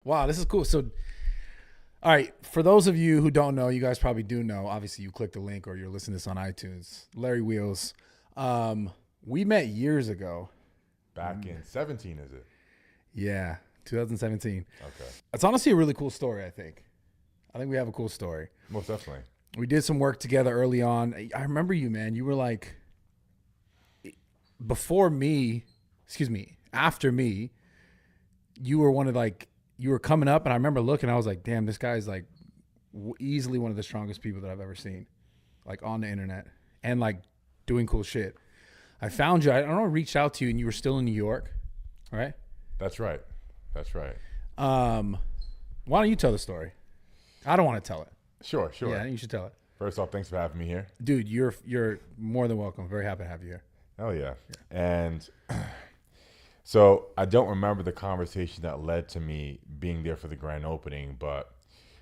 Wow, this is cool. So, all right, for those of you who don't know, you guys probably do know. Obviously, you click the link or you're listening to this on iTunes. Larry Wheels. We met years ago. Back in 17, is it? Yeah, 2017. Okay. It's honestly a really cool story, I think. I think we have a cool story. Most definitely. We did some work together early on. I remember you, man. You were like, after me, you were one of you were coming up, and I remember looking, I was like, damn, this guy's like easily one of the strongest people that I've ever seen, like on the internet and like doing cool shit. I found you. I don't know, reached out to you, and you were still in New York, right? That's right. That's right. Why don't you tell the story? I don't want to tell it. Sure. Yeah, you should tell it. First off, thanks for having me here. Dude, you're more than welcome. Very happy to have you here. Hell yeah. And so I don't remember the conversation that led to me being there for the grand opening, but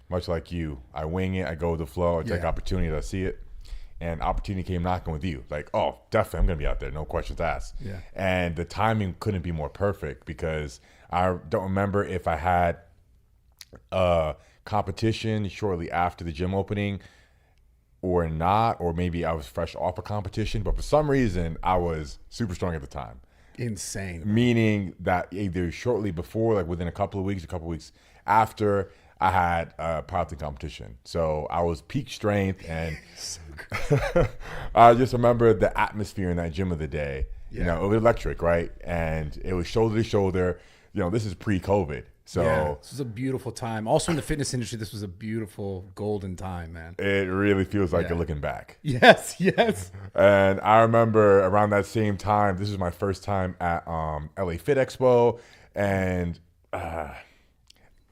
much like you, I wing it, I go with the flow, I take opportunity, I see it. And opportunity came knocking with you. Like, oh, definitely, I'm going to be out there. No questions asked. Yeah. And the timing couldn't be more perfect because I don't remember if I had a competition shortly after the gym opening or not, or maybe I was fresh off a competition. But for some reason, I was super strong at the time. Insane. Meaning that either shortly before, like within a couple of weeks after, I had a powerlifting competition. So I was peak strength, and I just remember the atmosphere in that gym of the day. Yeah. You know, it was electric, right? And it was shoulder to shoulder. You know, this is pre-COVID. So yeah, this was a beautiful time. Also in the fitness industry, this was a beautiful golden time, man. It really feels like you're looking back. Yes. And I remember around that same time, this was my first time at LA Fit Expo, and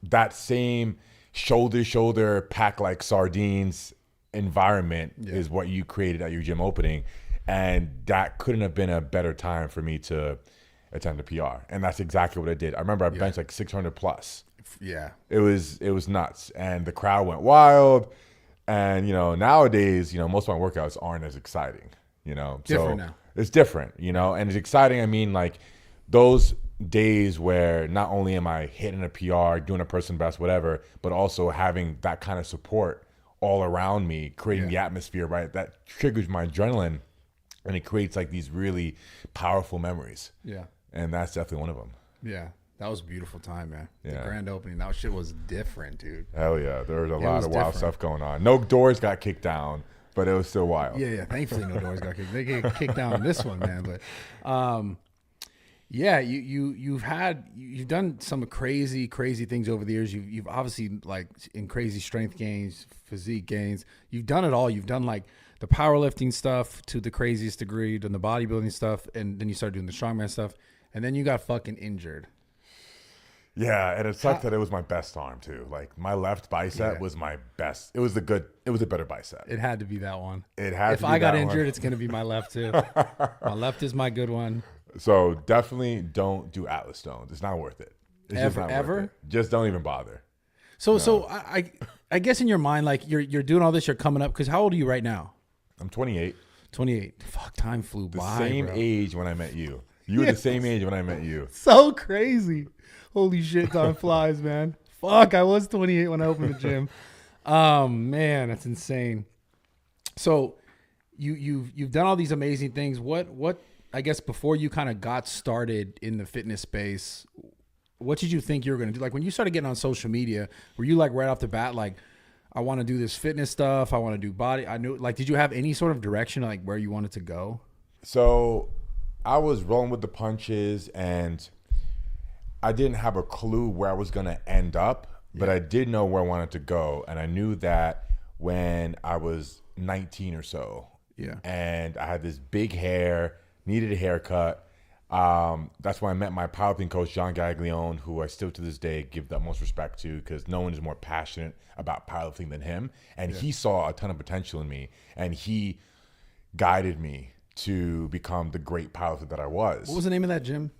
that same shoulder to shoulder pack like sardines environment is what you created at your gym opening. And that couldn't have been a better time for me to attend a PR. And that's exactly what I did. I remember I benched like 600 plus. Yeah. It was nuts. And the crowd went wild. And, you know, nowadays, you know, most of my workouts aren't as exciting, you know. Different now. It's different, you know. And it's exciting, I mean, like those days where not only am I hitting a PR, doing a person best, whatever, but also having that kind of support all around me, creating the atmosphere, right? That triggers my adrenaline, and it creates like these really powerful memories. Yeah. And that's definitely one of them. Yeah. That was a beautiful time, man. Yeah. The grand opening, that shit was different, dude. Hell yeah. There was a lot of wild different stuff going on. No doors got kicked down, but it was still wild. Yeah. Thankfully, no doors got kicked. They get kicked down in this one, man. But, yeah, you've done some crazy things over the years. You've obviously like in crazy strength gains, physique gains. You've done it all. You've done like the powerlifting stuff to the craziest degree, done the bodybuilding stuff, and then you started doing the strongman stuff, and then you got fucking injured. Yeah, and it sucked that it was my best arm too. Like my left bicep was my best. It was a better bicep. It had to be that one. It had If to be I got that injured, one. it's gonna be my left too. My left is my good one. So definitely don't do Atlas stones. It's not worth it. It's just not Ever? worth it. Just don't even bother. So I guess in your mind, like you're doing all this, you're coming up. Because how old are you right now? I'm 28. 28. Fuck, time flew The by. same bro. age when I met you. You were the same age when I met you. So crazy. Holy shit, time flies, man. Fuck, I was 28 when I opened the gym. Man, that's insane. So you've done all these amazing things. What I guess before you kind of got started in the fitness space, what did you think you were going to do? Like when you started getting on social media, were you like right off the bat, like, I want to do this fitness stuff. I want to do body. I knew, like, did you have any sort of direction, like where you wanted to go? So I was rolling with the punches, and I didn't have a clue where I was going to end up, but I did know where I wanted to go. And I knew that when I was 19 or so, and I had this big hair, needed a haircut. That's when I met my powerlifting coach, John Gaglione, who I still to this day give the most respect to, because no one is more passionate about powerlifting than him. And he saw a ton of potential in me, and he guided me to become the great powerlifter that I was. What was the name of that gym?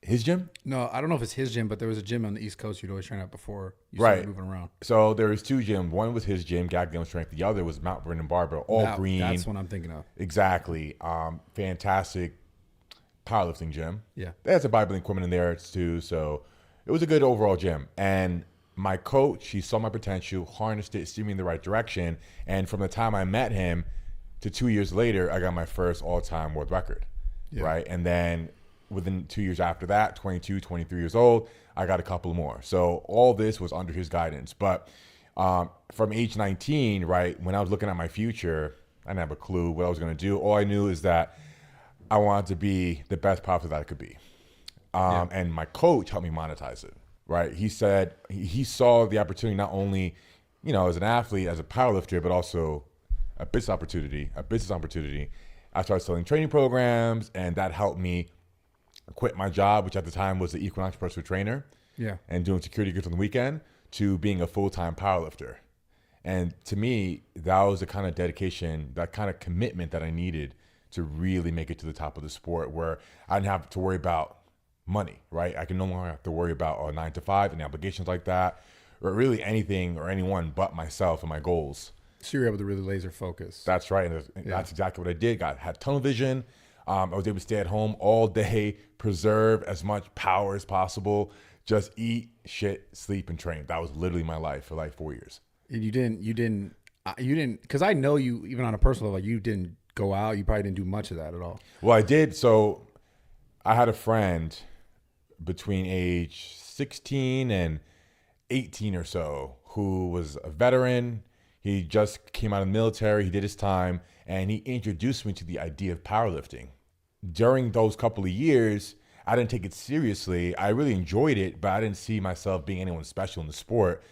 His gym? No, I don't know if it's his gym, but there was a gym on the East Coast you'd always train at before you started moving around. So there was two gyms. One was his gym, Gaglione Strength. The other was Mount Vernon Barbell, green. That's what I'm thinking of. Exactly. Fantastic powerlifting gym. Yeah. They had some bodybuilding equipment in there too. So it was a good overall gym. And my coach, he saw my potential, harnessed it, steered me in the right direction. And from the time I met him to 2 years later, I got my first all-time world record, right? And then within 2 years after that, 22, 23 years old, I got a couple more. So all this was under his guidance. But from age 19, right, when I was looking at my future, I didn't have a clue what I was going to do. All I knew is that I wanted to be the best powerlifter that I could be. And my coach helped me monetize it, right? He said he saw the opportunity not only, as an athlete, as a powerlifter, but also a business opportunity. I started selling training programs, and that helped me quit my job, which at the time was the Equinox personal trainer, and doing security gigs on the weekend, to being a full-time powerlifter. And to me, that was the kind of dedication, that kind of commitment that I needed to really make it to the top of the sport, where I didn't have to worry about money, right? I can no longer have to worry about a 9 to 5 and obligations like that, or really anything or anyone but myself and my goals. So you're able to really laser focus. That's right. And that's exactly what I did. Had tunnel vision. I was able to stay at home all day, preserve as much power as possible, just eat, shit, sleep, and train. That was literally my life for like 4 years. And you didn't, because I know you, even on a personal level, you didn't go out. You probably didn't do much of that at all. Well, I did. So I had a friend between age 16 and 18 or so who was a veteran. He just came out of the military. He did his time, and he introduced me to the idea of powerlifting. During those couple of years, I didn't take it seriously. I really enjoyed it, but I didn't see myself being anyone special in the sport,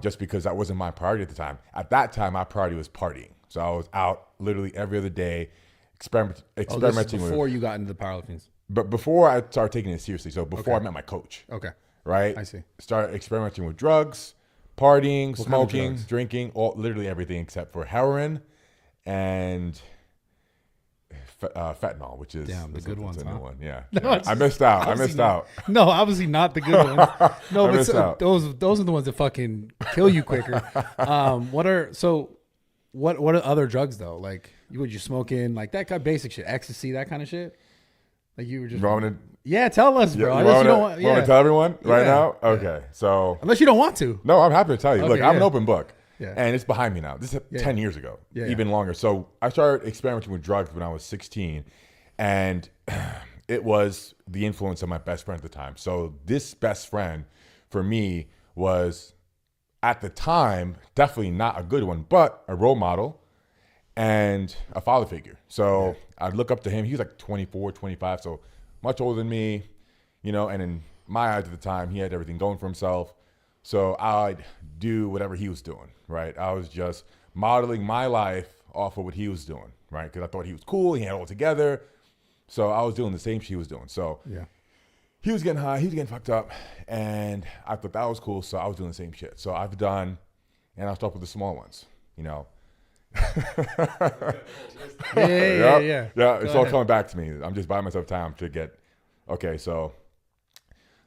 just because that wasn't my priority at the time. At that time, my priority was partying. So I was out literally every other day, experimenting this is before you got into the powerlifting. But before I started taking it seriously, so before I met my coach. Okay. Right? I see. Started experimenting with drugs, partying, smoking, drinking, literally everything except for heroin and fentanyl, which is the good ones, a new huh? one. Yeah. No, I missed out. No, obviously not the good ones. No, I missed out. those are the ones that fucking kill you quicker. What are other drugs though? Like would you smoke in like that kind of basic shit, ecstasy, that kind of shit? Like you were just tell us, bro. Unless you don't want to tell everyone right now? Okay. So unless you don't want to. No, I'm happy to tell you. Okay, Look, I'm an open book. Yeah. And it's behind me now. This is 10 years ago, even longer. So I started experimenting with drugs when I was 16, and it was the influence of my best friend at the time. So this best friend for me was, at the time, definitely not a good one, but a role model and a father figure. So I'd look up to him. He was like 24, 25, so much older than me, and in my eyes at the time, he had everything going for himself. So I'd do whatever he was doing, right? I was just modeling my life off of what he was doing, right? Because I thought he was cool. He had it all together. So I was doing the same shit he was doing. So he was getting high. He was getting fucked up. And I thought that was cool. So I was doing the same shit. So I've done, and I'll start with the small ones, Yeah. It's all coming back to me. I'm just buying myself time to get, okay, so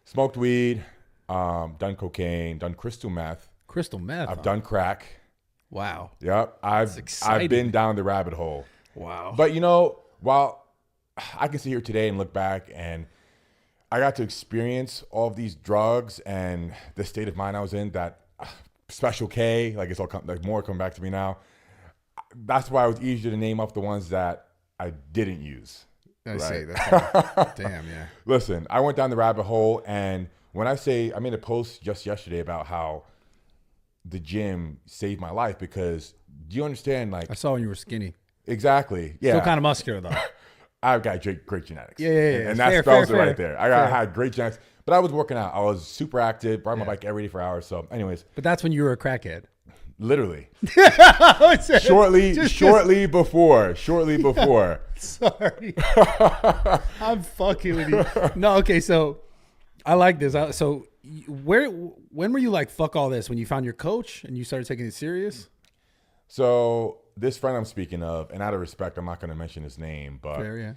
smoked weed, done cocaine, done crystal meth. I've done crack. Wow. Yep. I've been down the rabbit hole. Wow. But while I can sit here today and look back, and I got to experience all of these drugs and the state of mind I was in, that Special K, like it's all more coming back to me now. That's why it was easier to name off the ones that I didn't use. I see. That's damn, yeah. Listen, I went down the rabbit hole, and when I made a post just yesterday about how the gym saved my life, because do you understand? Like, I saw when you were skinny. Exactly. Yeah. Still kind of muscular though. I've got great genetics. Yeah. And that spells it right there. I had great genetics, but I was working out. I was super active, ride my bike every day for hours. So anyways. But that's when you were a crackhead. Literally. shortly before. Sorry. I'm fucking with you. No, okay, so I like this. So when were you like, fuck all this? When you found your coach and you started taking it serious? So this friend I'm speaking of, and out of respect, I'm not going to mention his name, but fair,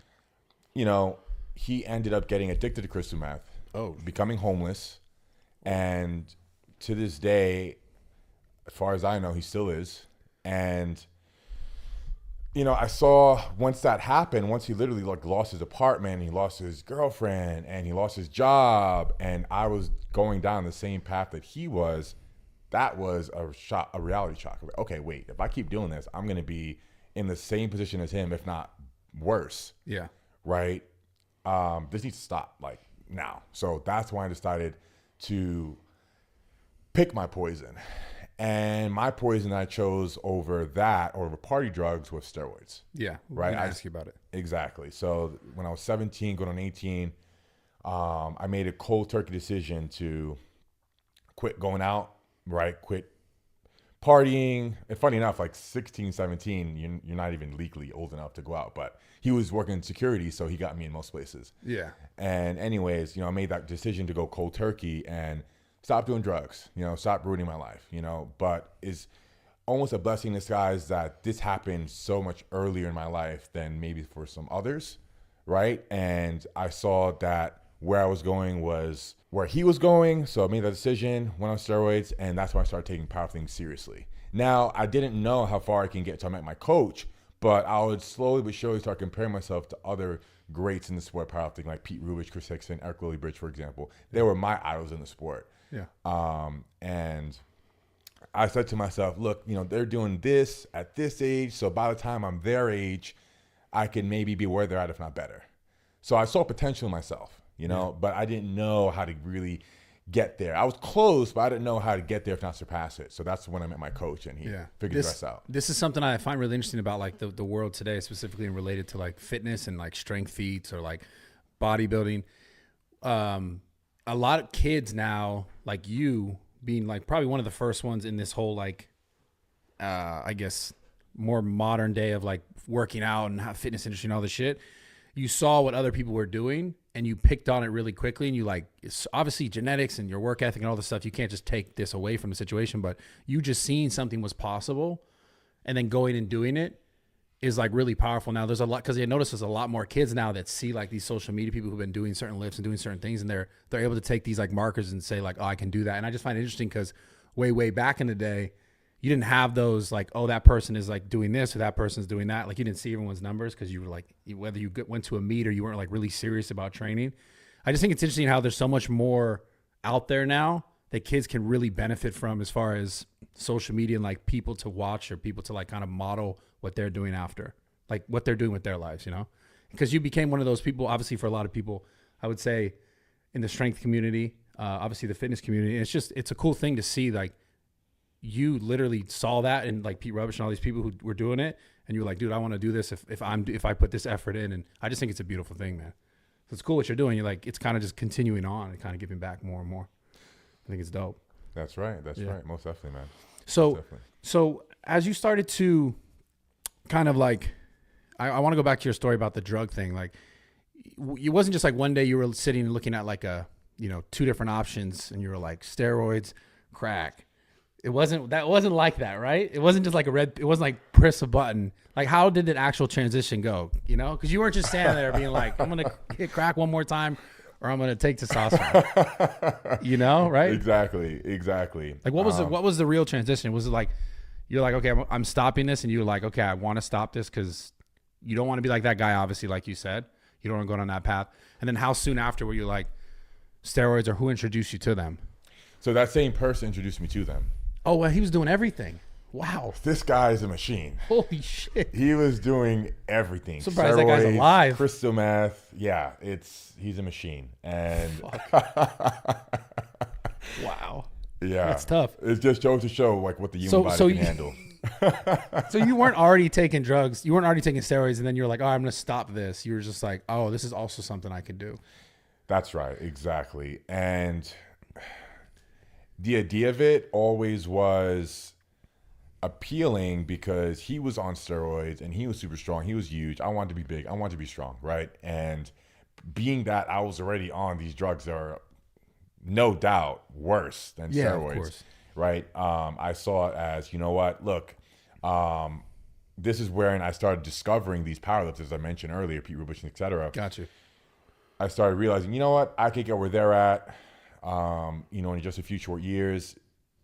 he ended up getting addicted to crystal meth, becoming homeless, and to this day, as far as I know, he still is. And I saw once that happened, once he literally like lost his apartment, he lost his girlfriend, and he lost his job, and I was going down the same path that he was. That was a reality shock. Okay, wait, if I keep doing this, I'm going to be in the same position as him, if not worse. Yeah. Right? This needs to stop like now. So that's why I decided to pick my poison. And my poison I chose over party drugs was steroids. Yeah. Right. I ask you about it. Exactly. So when I was 17, going on 18, I made a cold turkey decision to quit going out, right? Quit partying. And funny enough, like 16, 17, you're not even legally old enough to go out, but he was working in security, so he got me in most places. Yeah. And anyways, I made that decision to go cold turkey and stop doing drugs, stop ruining my life, but it's almost a blessing in disguise that this happened so much earlier in my life than maybe for some others, right? And I saw that where I was going was where he was going, so I made that decision, went on steroids, and that's when I started taking powerlifting seriously. Now, I didn't know how far I can get until I met my coach, but I would slowly but surely start comparing myself to other greats in the sport of powerlifting, like Pete Rubich, Chris Hickson, Eric Lillibridge, for example. They were my idols in the sport. Yeah. And I said to myself, look, they're doing this at this age. So by the time I'm their age, I can maybe be where they're at, if not better. So I saw potential in myself, but I didn't know how to really get there. I was close, but I didn't know how to get there, if not surpass it. So that's when I met my coach, and he figured the rest out. This is something I find really interesting about like the world today, specifically and related to like fitness and like strength feats or like bodybuilding. A lot of kids now, like you being like probably one of the first ones in this whole like, I guess more modern day of like working out and how fitness industry and all this shit. You saw what other people were doing and you picked on it really quickly, and you like, it's obviously genetics and your work ethic and all this stuff. You can't just take this away from the situation, but you just seeing something was possible and then going and doing it is like really powerful. Now there's a lot, because you notice there's a lot more kids now that see like these social media people who've been doing certain lifts and doing certain things, and they're able to take these like markers and say like, oh, I can do that. And I just find it interesting because way back in the day, you didn't have those like, oh, that person is like doing this or that person's doing that. Like you didn't see everyone's numbers because you were like, whether you went to a meet or you weren't like really serious about training. I just think it's interesting how there's so much more out there now that kids can really benefit from as far as social media and like people to watch or people to like kind of model what they're doing after, like what they're doing with their lives, because you became one of those people, obviously for a lot of people, I would say in the strength community, obviously the fitness community. And it's a cool thing to see, like you literally saw that and like Pete Rubbish and all these people who were doing it. And you were like, dude, I want to do this if I put this effort in. And I just think it's a beautiful thing, man. So it's cool what you're doing. You're like, it's kind of just continuing on and kind of giving back more and more. I think it's dope. That's right. That's right. Most definitely, man. So as you started to kind of like, I want to go back to your story about the drug thing. Like, it wasn't just like one day you were sitting and looking at like two different options and you were like steroids, crack. That wasn't like that, right? It wasn't just like it wasn't like press a button. Like, how did the actual transition go? Because you weren't just standing there being like, I'm going to hit crack one more time or I'm going to take testosterone, right? Exactly. Like what was the real transition? Was it like, you're like, okay, I'm stopping this. And you're like, okay, I want to stop this because you don't want to be like that guy, obviously, like you said. You don't want to go down that path. And then how soon after were you like steroids, or who introduced you to them? So that same person introduced me to them. Oh, well, he was doing everything. Wow. This guy is a machine. Holy shit. He was doing everything. Surprised that guy's alive. Crystal meth. Yeah, he's a machine. And wow. Yeah. That's tough. It just goes to show like what the human body can handle. So you weren't already taking drugs. You weren't already taking steroids. And then you're like, oh, I'm going to stop this. You were just like, oh, this is also something I can do. That's right. Exactly. And the idea of it always was appealing because he was on steroids and he was super strong. He was huge. I wanted to be big. I wanted to be strong, right? And being that I was already on these drugs that are no doubt worse than steroids, of course. Right? I saw it as, you know what? Look, this is where I started discovering these powerlifters, as I mentioned earlier, Pete Rubich, et cetera. Got you. I started realizing, you know what? I could get where they're at, in just a few short years.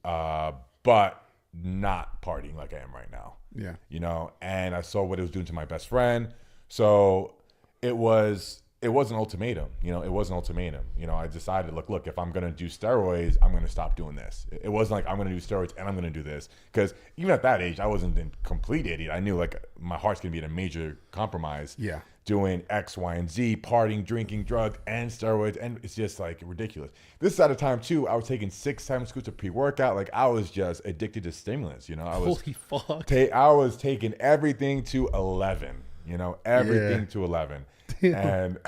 But not partying like I am right now. Yeah. You know, and I saw what it was doing to my best friend. So it was an ultimatum. You know, it was an ultimatum. You know, I decided, look, if I'm going to do steroids, I'm going to stop doing this. It wasn't like I'm going to do steroids and I'm going to do this. Because even at that age, I wasn't a complete idiot. I knew like my heart's going to be in a major compromise. Yeah. Doing X, Y, and Z, partying, drinking, drugs, and steroids. And it's just like ridiculous. This is at a time too, I was taking 6 times scoops of pre-workout. Like I was just addicted to stimulants. You know, Holy fuck. I was taking everything to 11. You know, everything to 11. And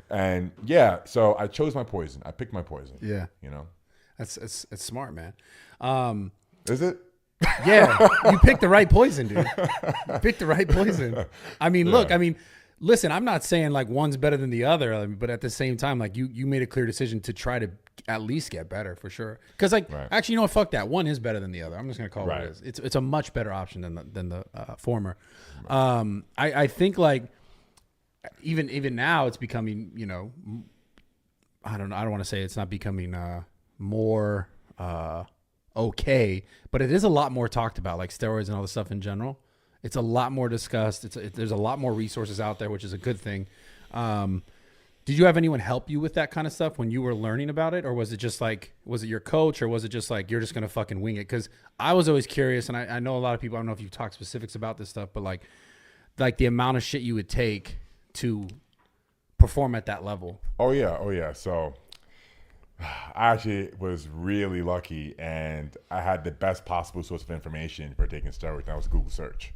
and yeah, so I chose my poison. I picked my poison. Yeah. You know, That's smart, man. Is it? Yeah, you picked the right poison, dude. You picked the right poison. I mean, look, I mean, listen, I'm not saying like one's better than the other, but at the same time, like you made a clear decision to try to at least get better for sure. Because like, actually, you know what? Fuck that. One is better than the other. I'm just gonna call it what it is. It's a much better option than the former. I think like even now it's becoming, you know, I don't want to say it's not becoming more okay, but it is a lot more talked about, like steroids and all the stuff in general. It's a lot more discussed. There's a lot more resources out there, which is a good thing. Did you have anyone help you with that kind of stuff when you were learning about it? Or was it just like, was it your coach, or was it just like, you're just going to fucking wing it? Cause I was always curious, and I know a lot of people, I don't know if you've talked specifics about this stuff, but like the amount of shit you would take to perform at that level. Oh yeah. So I actually was really lucky, and I had the best possible source of information for taking steroids. And that was Google search.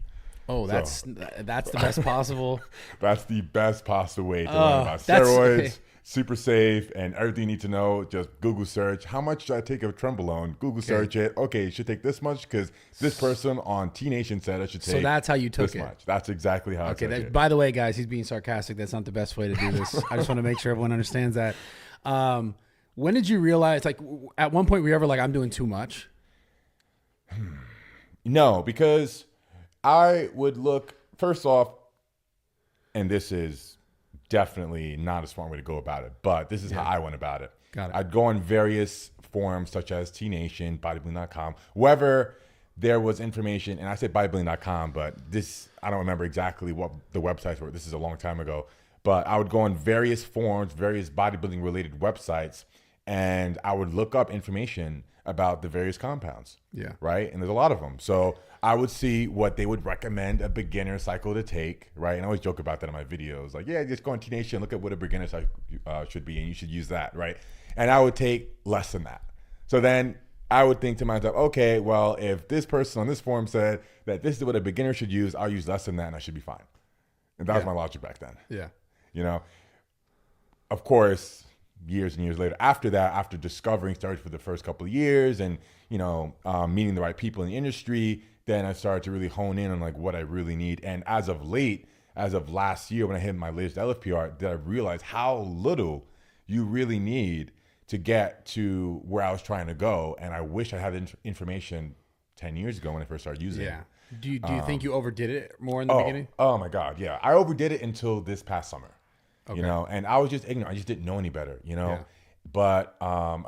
Oh, that's the best possible. That's the best possible way to learn about steroids. Super safe, and everything you need to know. Just Google search. How much should I take of Trenbolone? Google search it. Okay, you should take this much because this person on T Nation said I should take. So that's how you took this it. much. That's exactly how. Okay. I took it. By the way, guys, he's being sarcastic. That's not the best way to do this. I just want to make sure everyone understands that. When did you realize? Like, at one point, were you ever like, I'm doing too much? No, because I would look, first off, and this is definitely not a smart way to go about it, but this is how I went about it. Got it. I'd go on various forums such as T Nation, bodybuilding.com, wherever there was information, and I said bodybuilding.com, but this, I don't remember exactly what the websites were. This is a long time ago. But I would go on various forums, various bodybuilding related websites, and I would look up information about the various compounds. Yeah. Right. And there's a lot of them. So I would see what they would recommend a beginner cycle to take. Right. And I always joke about that in my videos. Like, yeah, just go on T Nation, look at what a beginner cycle should be, and you should use that. Right. And I would take less than that. So then I would think to myself, okay, well, if this person on this forum said that this is what a beginner should use, I'll use less than that and I should be fine. And that was my logic back then. Yeah. You know, of course, years and years later, after that, after discovering steroids for the first couple of years and, you know, meeting the right people in the industry, then I started to really hone in on like what I really need. And as of last year, when I hit my latest LFPR, did I realize how little you really need to get to where I was trying to go. And I wish I had the information 10 years ago when I first started using it. Yeah. Do you think you overdid it more in the beginning? Oh my God. Yeah. I overdid it until this past summer. You know, and I was just ignorant. I just didn't know any better, you know. Yeah. But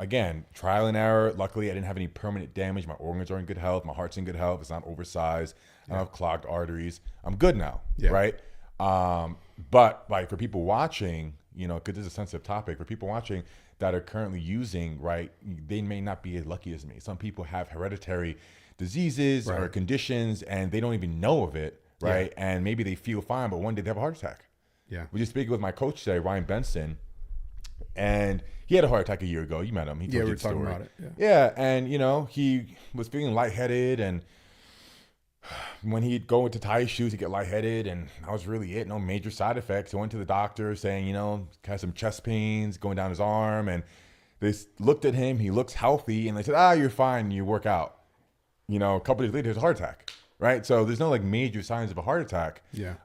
again, trial and error. Luckily, I didn't have any permanent damage. My organs are in good health. My heart's in good health. It's not oversized. I don't have clogged arteries. I'm good now, right? But like for people watching, you know, because this is a sensitive topic, for people watching that are currently using, right, they may not be as lucky as me. Some people have hereditary diseases or conditions, and they don't even know of it, right? Yeah. And maybe they feel fine, but one day they have a heart attack. Yeah. We just speaking with my coach today, Ryan Benson, and he had a heart attack a year ago. You met him. He told you the story. We were talking about it. Yeah, and you know, he was feeling lightheaded, and when he'd go into tie shoes, he'd get lightheaded, and that was really it. No major side effects. He went to the doctor saying, you know, he had some chest pains going down his arm, and they looked at him. He looks healthy, and they said, you're fine. You work out. You know, a couple days later, there's a heart attack, right? So there's no like major signs of a heart attack. Yeah.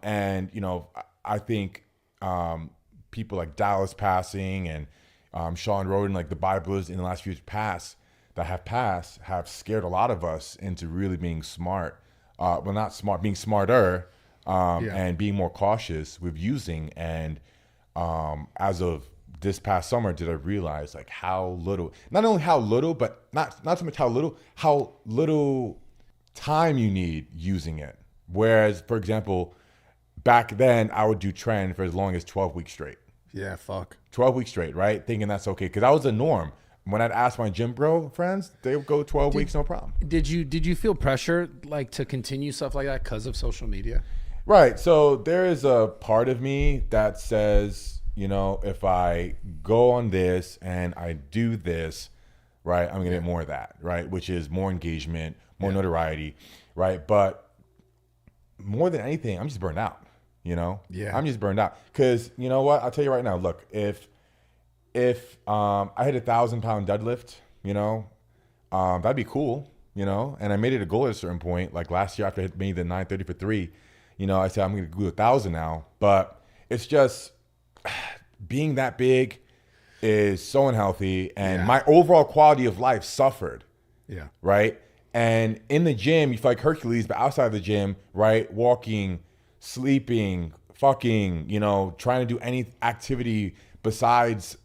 And you know, I think people like Dallas passing and Sean Roden, like the bodybuilders in the last few years have scared a lot of us into really being smart. Well, not smart, being smarter and being more cautious with using. And as of this past summer did I realize like how little, not only how little, but not so much how little time you need using it. Whereas, for example, back then I would do Tren for as long as 12 weeks straight. Yeah, fuck. 12 weeks straight, right? Thinking that's okay. Because that was the norm. When I'd ask my gym bro friends, they would go 12 weeks, no problem. Did you feel pressure like to continue stuff like that because of social media? Right. So there is a part of me that says, you know, if I go on this and I do this, right, I'm going to get more of that, right? Which is more engagement, more notoriety, right? But more than anything, I'm just burned out, you know? Yeah. I'm just burned out. Because, you know what? I'll tell you right now, look, if I hit 1,000-pound deadlift, you know, that'd be cool, you know? And I made it a goal at a certain point. Like last year after I made the 930 for 3, you know, I said, I'm going to do 1,000 now. But it's just being that big is so unhealthy. And my overall quality of life suffered. Yeah. Right. And in the gym, you feel like Hercules, but outside of the gym, right? Walking, sleeping, fucking, you know, trying to do any activity besides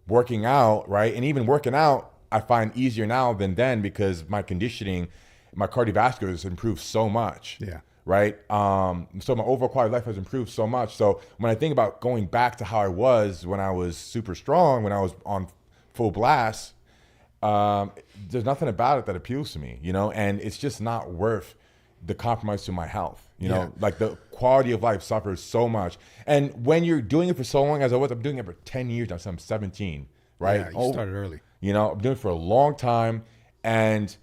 working out, right? And even working out, I find easier now than then because my conditioning, my cardiovascular has improved so much. Yeah. Right. So my overall quality of life has improved so much. So when I think about going back to how I was when I was super strong, when I was on full blast, there's nothing about it that appeals to me, you know, and it's just not worth the compromise to my health, you know, like the quality of life suffers so much. And when you're doing it for so long as I was, I'm doing it for 10 years now, so I'm 17, right? Yeah, you started early. You know, I'm doing it for a long time. And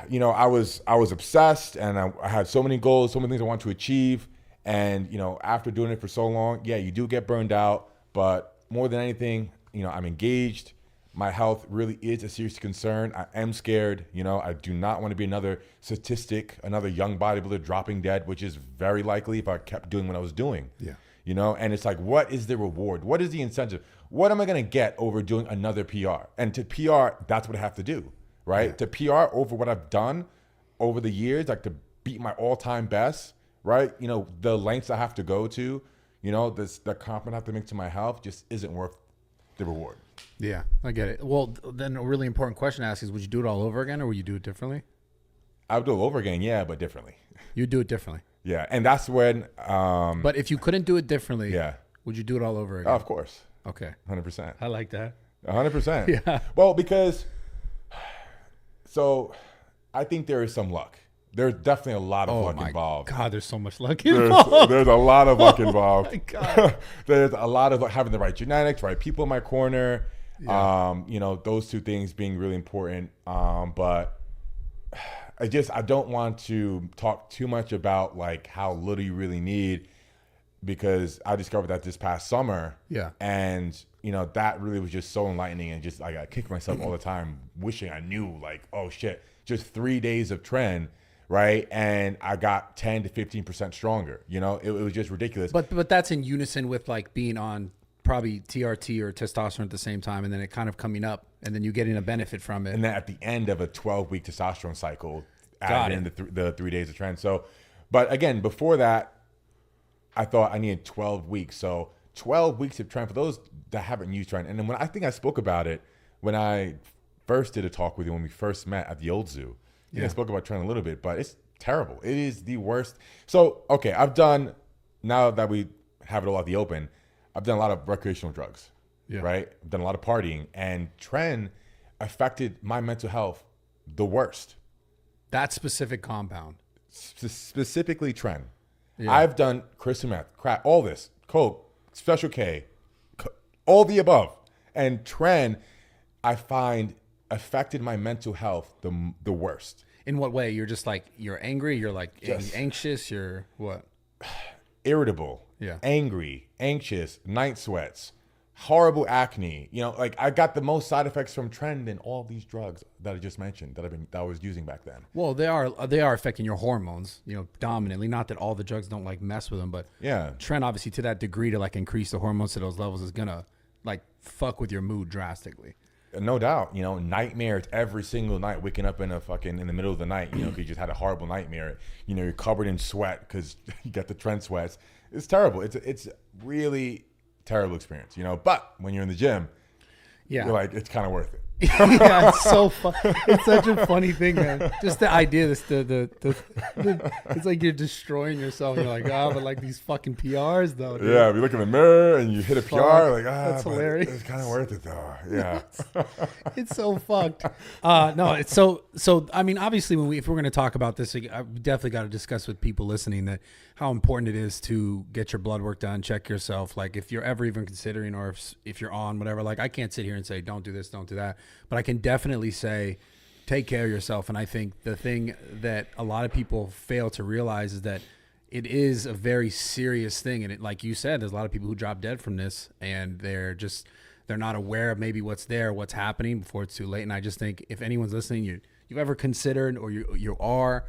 you know, I was obsessed and I had so many goals, so many things I wanted to achieve. And, you know, after doing it for so long, yeah, you do get burned out. But more than anything, you know, I'm engaged. My health really is a serious concern. I am scared. You know, I do not want to be another statistic, another young bodybuilder dropping dead, which is very likely if I kept doing what I was doing. Yeah. You know, and it's like, what is the reward? What is the incentive? What am I going to get over doing another PR? And to PR, that's what I have to do. Right? Yeah. To PR over what I've done over the years, like to beat my all-time best, right? You know, the lengths I have to go to, you know, the commitment I have to make to my health just isn't worth the reward. Yeah, I get it. Well, then a really important question to ask is, would you do it all over again or would you do it differently? I would do it over again, yeah, but differently. You'd do it differently? Yeah, and that's when... but if you couldn't do it differently, would you do it all over again? Oh, of course. Okay. 100%. I like that. 100%. Yeah. Well, because... So I think there is some luck. There's definitely a lot of luck involved. God, there's so much luck involved. There's a lot of luck involved. Oh my God. There's a lot of having the right genetics, right people in my corner. Yeah. You know, those two things being really important. But I don't want to talk too much about like how little you really need, because I discovered that this past summer. Yeah. And you know, that really was just so enlightening, and just like I kick myself all the time wishing I knew, like, oh shit, just 3 days of Tren, right? And I got 10 to 15% stronger. You know, it was just ridiculous. But that's in unison with like being on probably TRT or testosterone at the same time, and then it kind of coming up, and then you getting a benefit from it. And then at the end of a 12-week testosterone cycle, added in the 3 days of Tren. So, but again, before that, I thought I needed 12 weeks. So 12 weeks of Tren for those that haven't used Tren. And then when I think I spoke about it when I first did a talk with you when we first met at the old zoo. Yeah, I spoke about Tren a little bit, but it's terrible. It is the worst. So, okay, now that we have it all out the open, I've done a lot of recreational drugs, right? I've done a lot of partying, and Tren affected my mental health the worst. That specific compound. Specifically Tren. Yeah. I've done crystal meth, crack, all this, coke, special K, all the above. And Tren, I find, affected my mental health the worst. In what way? You're just like, you're angry, you're like anxious, you're what? Irritable, angry, anxious, night sweats, horrible acne. You know, like I got the most side effects from Tren than all these drugs that I just mentioned that I was using back then. Well, they are affecting your hormones, you know, dominantly. Not that all the drugs don't like mess with them, but Tren obviously to that degree to like increase the hormones to those levels is gonna like fuck with your mood drastically. No doubt, you know, nightmares every single night, waking up in the middle of the night, you know, because you just had a horrible nightmare. You know, you're covered in sweat because you got the Tren sweats. It's terrible. It's really terrible experience, you know. But when you're in the gym, Yeah. you're like, it's kind of worth it. Yeah, it's so fun. It's such a funny thing, man. Just the idea, it's like you're destroying yourself. You're like, but like these fucking PRs though. Dude. Yeah, if you look in the mirror and you hit a PR, like, that's hilarious. It's kind of worth it though. Yeah. It's so fucked. No, it's so. I mean, obviously, if we're going to talk about this, we definitely got to discuss with people listening that how important it is to get your blood work done, check yourself. Like if you're ever even considering, or if you're on whatever. Like I can't sit here and say don't do this, don't do that, but I can definitely say take care of yourself. And I think the thing that a lot of people fail to realize is that it is a very serious thing. And it, like you said, there's a lot of people who drop dead from this, and they're not aware of maybe what's happening before it's too late. And I just think if anyone's listening, you've ever considered, or you are,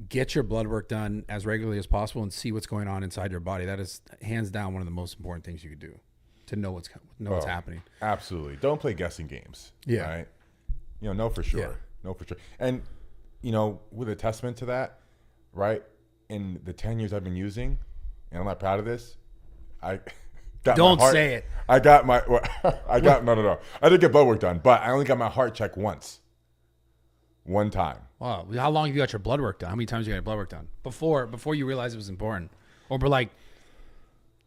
get your blood work done as regularly as possible and see what's going on inside your body. That is hands down one of the most important things you could do to know what's happening. Absolutely. Don't play guessing games. Yeah. Right. Know for sure. Yeah. Know for sure. And, with a testament to that, right, in the 10 years I've been using, and I'm not proud of this, I got Don't my heart, say it. I got my, no. I did get blood work done, but I only got my heart checked one time. Wow. How long have you got your blood work done? How many times you got your blood work done? Before you realized it was important? Or like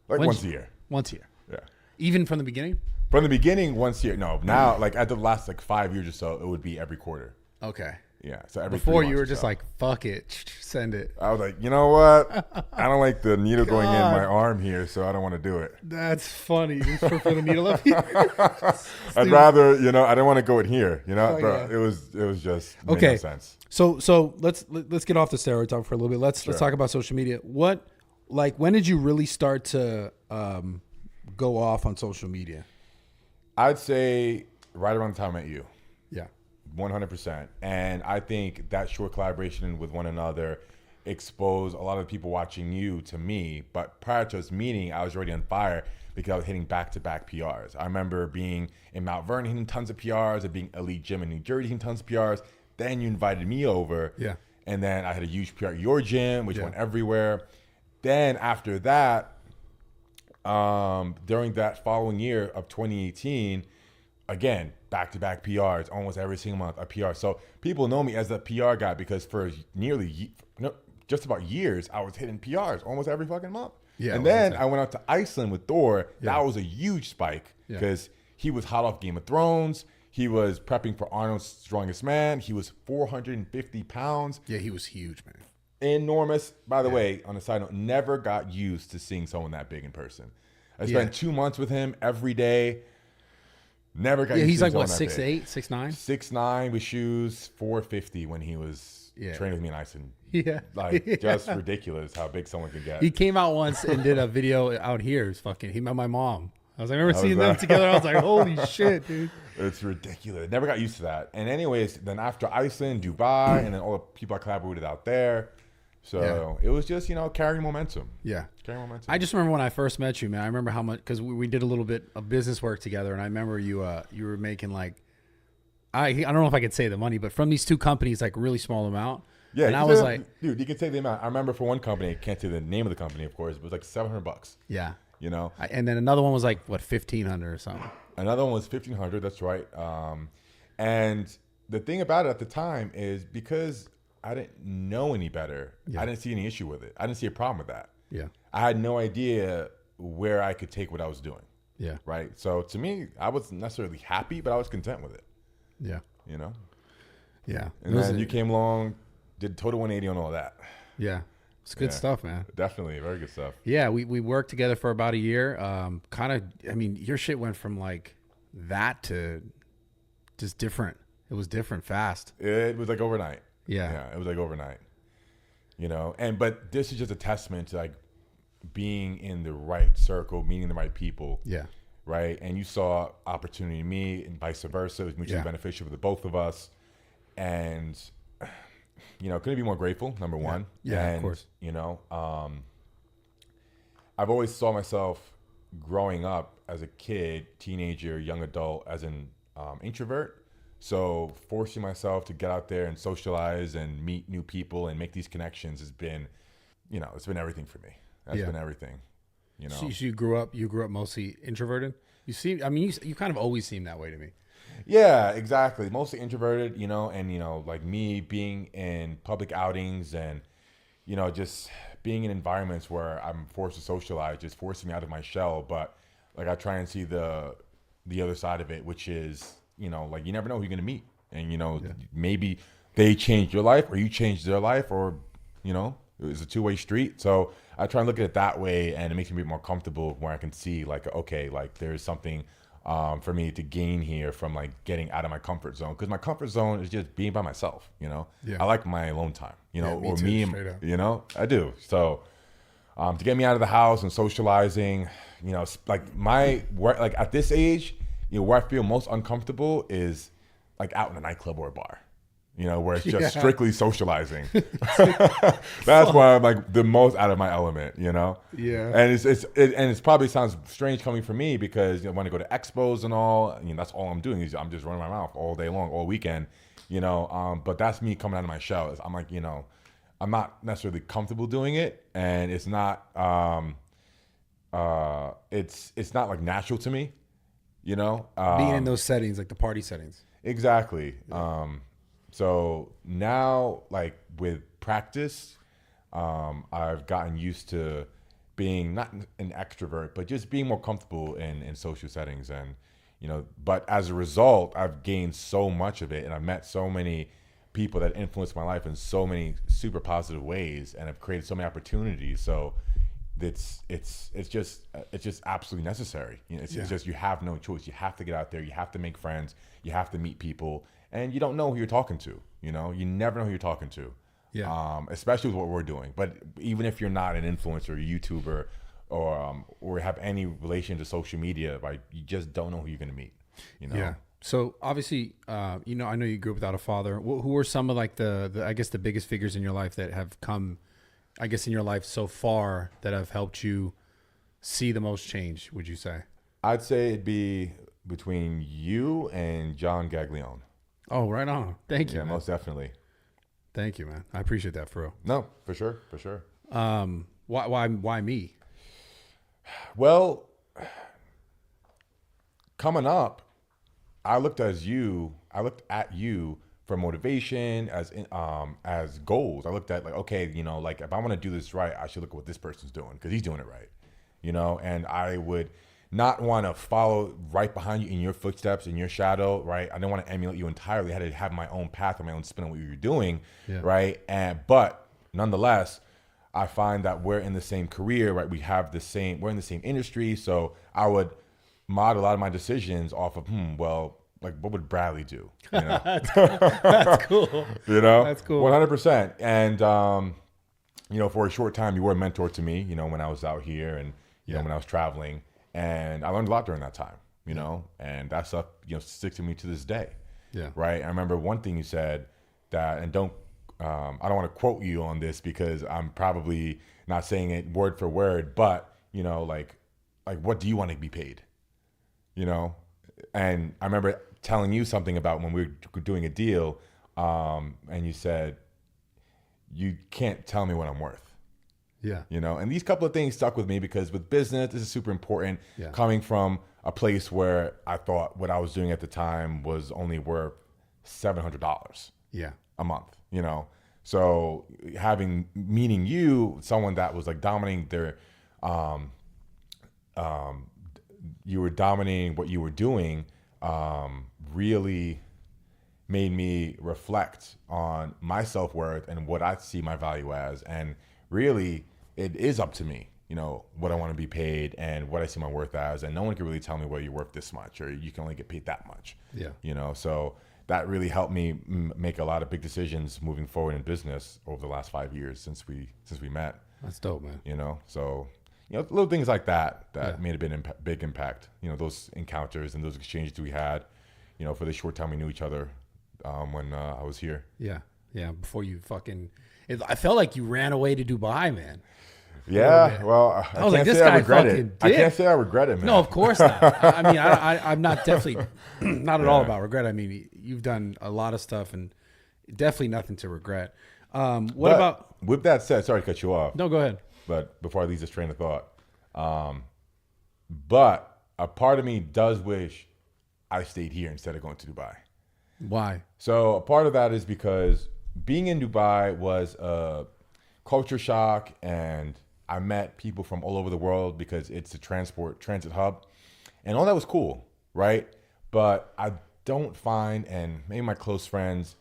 once a year. Once a year. Yeah. Even from the beginning? From the beginning, once a year. No, now, like at the last 5 years or so, it would be every quarter. Okay. Yeah. So every Before 3 you were months or just so. like, fuck it, send it. I was like, you know what? I don't like the needle going in my arm here, so I don't want to do it. That's funny. Just for the needle up here. I'd rather, I didn't want to go in here, Oh, but yeah. it was just made Okay. no sense. So let's get off the steroid talk for a little bit. Let's talk about social media. When did you really start to go off on social media? I'd say right around the time I met you. Yeah. 100%. And I think that short collaboration with one another exposed a lot of people watching you to me. But prior to us meeting, I was already on fire because I was hitting back-to-back PRs. I remember being in Mount Vernon hitting tons of PRs and being Elite Gym in New Jersey hitting tons of PRs. Then you invited me over. Yeah. And then I had a huge PR at your gym, which went everywhere. Then after that, during that following year of 2018, again, back-to-back PRs, almost every single month, a PR. So people know me as the PR guy because for just about years, I was hitting PRs almost every fucking month. Yeah, and then I went out to Iceland with Thor. Yeah. That was a huge spike because he was hot off Game of Thrones. He was prepping for Arnold's Strongest Man. He was 450 pounds. Yeah, he was huge, man. Enormous. By the way, on a side note, never got used to seeing someone that big in person. I spent 2 months with him every day. Never got used to he's like what, 6'8", 6'9"? 6'9" with shoes, 450 when he was training with me in Iceland. Yeah. Just ridiculous how big someone could get. He came out once and did a video out here. He met my mom. I remember seeing them together. I was like, holy shit, dude. It's ridiculous. Never got used to that. And anyways, then after Iceland, Dubai, and then all the people I collaborated out there. So it was just, carrying momentum. Yeah. Carrying momentum. I just remember when I first met you, man. I remember how much, because we did a little bit of business work together. And I remember you were making I don't know if I could say the money, but from these two companies, really small amount. Yeah. And I was like, dude, you can say the amount. I remember for one company, I can't say the name of the company, of course, but it was $700. Yeah. And then another one was $1,500 or something. Another one was $1,500. That's right. And the thing about it at the time is because I didn't know any better. Yeah. I didn't see any issue with it. I didn't see a problem with that. Yeah. I had no idea where I could take what I was doing. Yeah. Right. So to me, I wasn't necessarily happy, but I was content with it. Yeah. Yeah. And then you came along, did total 180 on all that. Yeah. It's good stuff, man. Definitely. Very good stuff. Yeah. We worked together for about a year. Your shit went from that to just different. It was different fast. It was overnight. Yeah. Yeah. It was overnight, but this is just a testament to being in the right circle, meeting the right people. Yeah. Right. And you saw opportunity in me and vice versa. It was mutually beneficial for the both of us. And, couldn't be more grateful, number one. Yeah, and, of course. I've always saw myself growing up as a kid, teenager, young adult, as an introvert. So forcing myself to get out there and socialize and meet new people and make these connections has been, it's been everything for me. That's been everything. You know. So you grew up mostly introverted. You kind of always seem that way to me. Yeah, exactly. Mostly introverted, you know, and like me being in public outings and just being in environments where I'm forced to socialize, just forcing me out of my shell. But like I try and see the other side of it, which is like you never know who you're gonna meet, and maybe they change your life or you change their life, or it's a two-way street. So I try and look at it that way, and it makes me more comfortable where I can see like, okay, like there's something for me to gain here from like getting out of my comfort zone, because my comfort zone is just being by myself. I like my alone time, or me and I do. So to get me out of the house and socializing, like my work, like at this age, where I feel most uncomfortable is like out in a nightclub or a bar. Where it's just strictly socializing. That's why I'm like the most out of my element, Yeah. And it's probably sounds strange coming from me, because when I go to expos and all, that's all I'm doing is I'm just running my mouth all day long, all weekend, but that's me coming out of my shell. I'm like, I'm not necessarily comfortable doing it, and it's not it's not like natural to me, being in those settings, like the party settings. Exactly. Yeah. So now, like with practice, I've gotten used to being not an extrovert, but just being more comfortable in social settings. And, but as a result, I've gained so much of it, and I've met so many people that influenced my life in so many super positive ways, and have created so many opportunities. So it's just absolutely necessary. It's just, you have no choice. You have to get out there. You have to make friends. You have to meet people. And you don't know who you're talking to, you never know who you're talking to, especially with what we're doing. But even if you're not an influencer, YouTuber, or have any relation to social media, right, you just don't know who you're going to meet, Yeah. So obviously, I know you grew up without a father. Who are some of like the I guess the biggest figures in your life that have come, I guess, in your life so far that have helped you see the most change, would you say? I'd say it'd be between you and John Gaglione. Oh, right on. Thank you. Yeah, man. Most definitely. Thank you, man. I appreciate that, for real. No, for sure. Why me? Well, coming up, I looked at you for motivation, as goals. I looked at like, okay, like if I want to do this right, I should look at what this person's doing, because he's doing it right, and I would not want to follow right behind you in your footsteps, in your shadow, right? I didn't want to emulate you entirely. I had to have my own path and my own spin on what you were doing, right? But nonetheless, I find that we're in the same career, right? We're in the same industry. So I would model a lot of my decisions off of, well, like what would Bradley do? That's cool. That's cool. 100%. And, for a short time, you were a mentor to me, when I was out here and, when I was traveling. And I learned a lot during that time, and that stuff, sticks to me to this day. Yeah. Right. I remember one thing you said that, and I don't want to quote you on this because I'm probably not saying it word for word, but, like what do you want to be paid? And I remember telling you something about when we were doing a deal, and you said, you can't tell me what I'm worth. Yeah. And these couple of things stuck with me, because with business, this is super important. Yeah. Coming from a place where I thought what I was doing at the time was only worth $700 a month, So meeting you, someone that was like dominating you were dominating what you were doing, really made me reflect on my self-worth and what I see my value as. And really, it is up to me, what I want to be paid and what I see my worth as. And no one can really tell me, well, you're worth this much, or you can only get paid that much. Yeah. So that really helped me make a lot of big decisions moving forward in business over the last 5 years since we met. That's dope, man. So, little things like that made a big impact. Those encounters and those exchanges we had, for the short time we knew each other, when I was here. Yeah. Yeah. Before you I felt like you ran away to Dubai, man. Yeah, well, I can't say I regret it. I can't say I regret it, man. No, of course not. I mean, I'm not definitely not at all about regret. I mean, you've done a lot of stuff, and definitely nothing to regret. With that said, sorry to cut you off. No, go ahead. But before I lose this train of thought, But a part of me does wish I stayed here instead of going to Dubai. Why? So a part of that is because being in Dubai was a culture shock, and I met people from all over the world because it's a transit hub, and all that was cool, right? But I don't find, and maybe my close friends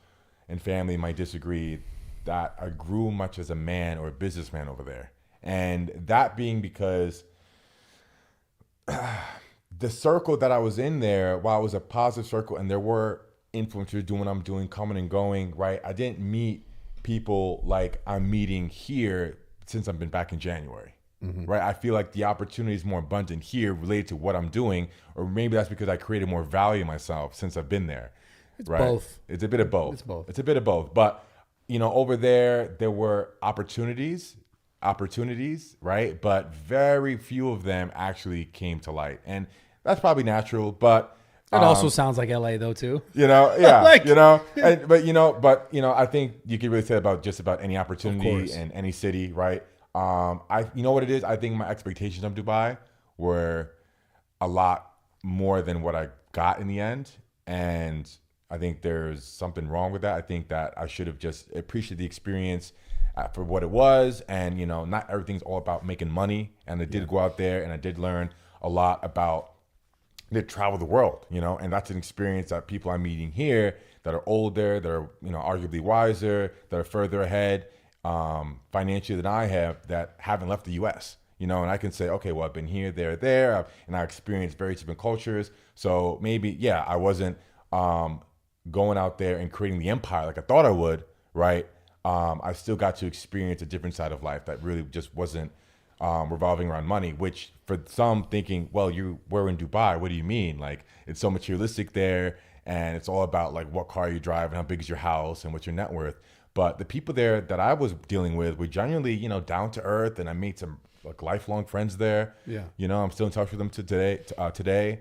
and family might disagree, that I grew much as a man or a businessman over there. And that being because the circle that I was in there, while it was a positive circle and there were influencers doing what I'm doing, coming and going, right? I didn't meet people like I'm meeting here since I've been back in January, right? I feel like the opportunity is more abundant here related to what I'm doing, or maybe that's because I created more value in myself since I've been there. It's right? both. It's a bit of both. It's both. It's a bit of both. But, you know, over there were opportunities, right? But very few of them actually came to light. And that's probably natural, but it also sounds like LA though too. You know, yeah, Like- you know, but I think you could really say about just about any opportunity in any city, right? You know what it is? I think my expectations of Dubai were a lot more than what I got in the end, and I think there's something wrong with that. I think that I should have just appreciated the experience for what it was, and you know, not everything's all about making money. And I did go out there, and I did learn a lot about. Did travel the world, you know, and that's an experience that people I'm meeting here that are older, that are, you know, arguably wiser, that are further ahead financially than I have, that haven't left the U.S., you know, and I can say, okay, well, I've been here, there, and I experienced very different cultures. So maybe, yeah, I wasn't going out there and creating the empire like I thought I would, right? I still got to experience a different side of life that really just wasn't revolving around money, which for some thinking, well, you were in Dubai, what do you mean? Like, it's so materialistic there, and it's all about like what car you drive and how big is your house and what's your net worth. But the people there that I was dealing with were genuinely, you know, down to earth, and I made some like lifelong friends there. Yeah. You know, I'm still in touch with them today.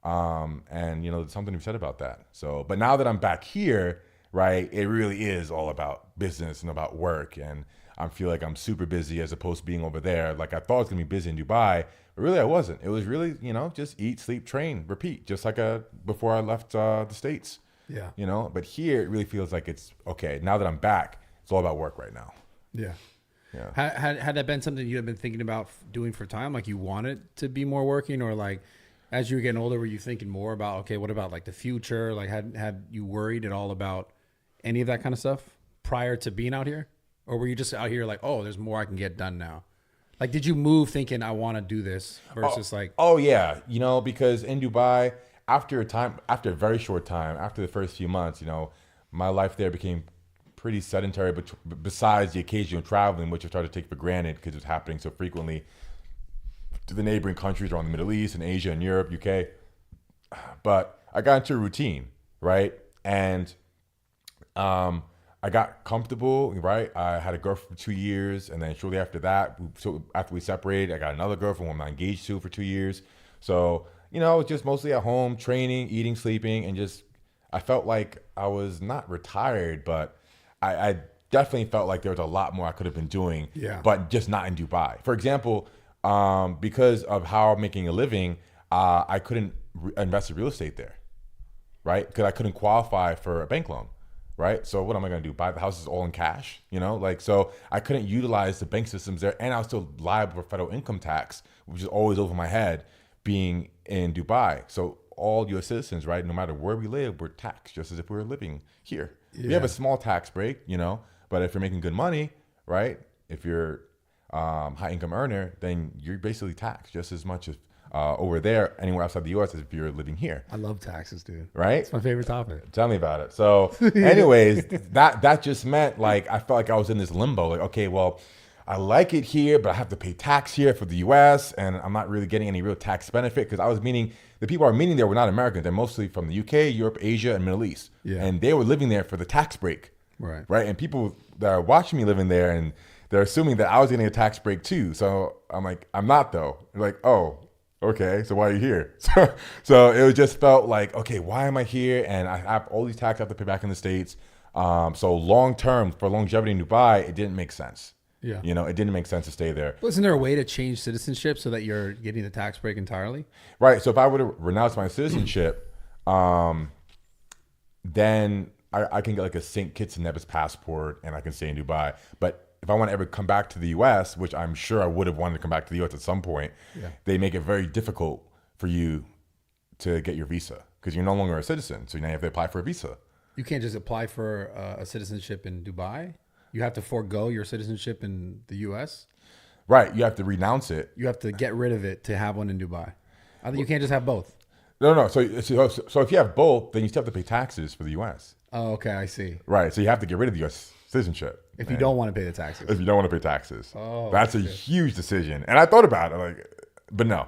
And you know, there's something to be said about that. So, but now that I'm back here, right, it really is all about business and about work, and I feel like I'm super busy as opposed to being over there. Like I thought I was gonna be busy in Dubai, but really I wasn't. It was really, you know, just eat, sleep, train, repeat, just like before I left the States. Yeah. You know, but here it really feels like it's okay. Now that I'm back, it's all about work right now. Yeah. Yeah. Had that been something you had been thinking about doing for time? Like you wanted to be more working, or like as you were getting older, were you thinking more about, okay, what about like the future? Like had you worried at all about any of that kind of stuff prior to being out here? Or were you just out here like, oh, there's more I can get done now? Like, did you move thinking I want to do this versus like? Oh yeah, you know, because in Dubai, after a very short time, after the first few months, you know, my life there became pretty sedentary. But besides the occasional traveling, which I started to take for granted because it was happening so frequently to the neighboring countries around the Middle East and Asia and Europe, UK. But I got into a routine, right? And I got comfortable, right? I had a girlfriend for 2 years, and then shortly after that, after we separated, I got another girlfriend who I'm not engaged to for 2 years. So, you know, I was just mostly at home, training, eating, sleeping, and just, I felt like I was not retired, but I definitely felt like there was a lot more I could have been doing, but just not in Dubai. For example, because of how I'm making a living, I couldn't invest in real estate there, right? Because I couldn't qualify for a bank loan. Right. So what am I going to do? Buy the houses all in cash? You know, like, so I couldn't utilize the bank systems there. And I was still liable for federal income tax, which is always over my head being in Dubai. So all US citizens, right, no matter where we live, we're taxed just as if we were living here. We have a small tax break, you know, but if you're making good money, right, if you're high income earner, then you're basically taxed just as much as over there, anywhere outside the U.S. as if you're living here. I love taxes, dude. Right? It's my favorite topic. Tell me about it. So anyways, that just meant like, I felt like I was in this limbo. Like, okay, well, I like it here, but I have to pay tax here for the U.S. and I'm not really getting any real tax benefit because I was meeting, the people I was meeting there were not Americans. They're mostly from the U.K., Europe, Asia, and Middle East. Yeah. And they were living there for the tax break. Right. Right. And people that are watching me living there, and they're assuming that I was getting a tax break too. So I'm like, I'm not though. They're like, oh, okay, so why are you here? So it just felt like, okay, why am I here? And I have all these taxes I have to pay back in the States. So long term, for longevity in Dubai, it didn't make sense. Yeah. You know, it didn't make sense to stay there. But isn't there a way to change citizenship so that you're getting the tax break entirely? Right. So if I were to renounce my citizenship, then I can get like a St. Kitts and Nevis passport and I can stay in Dubai. But if I want to ever come back to the U.S., which I'm sure I would have wanted to come back to the U.S. at some point, they make it very difficult for you to get your visa because you're no longer a citizen. So now you have to apply for a visa. You can't just apply for a citizenship in Dubai. You have to forego your citizenship in the U.S. Right. You have to renounce it. You have to get rid of it to have one in Dubai. I think you can't just have both. No. So if you have both, then you still have to pay taxes for the U.S. Oh, okay. I see. Right. So you have to get rid of the U.S. citizenship. If you don't want to pay the taxes. If you don't want to pay taxes. Oh, that's a huge decision. And I thought about it, but no.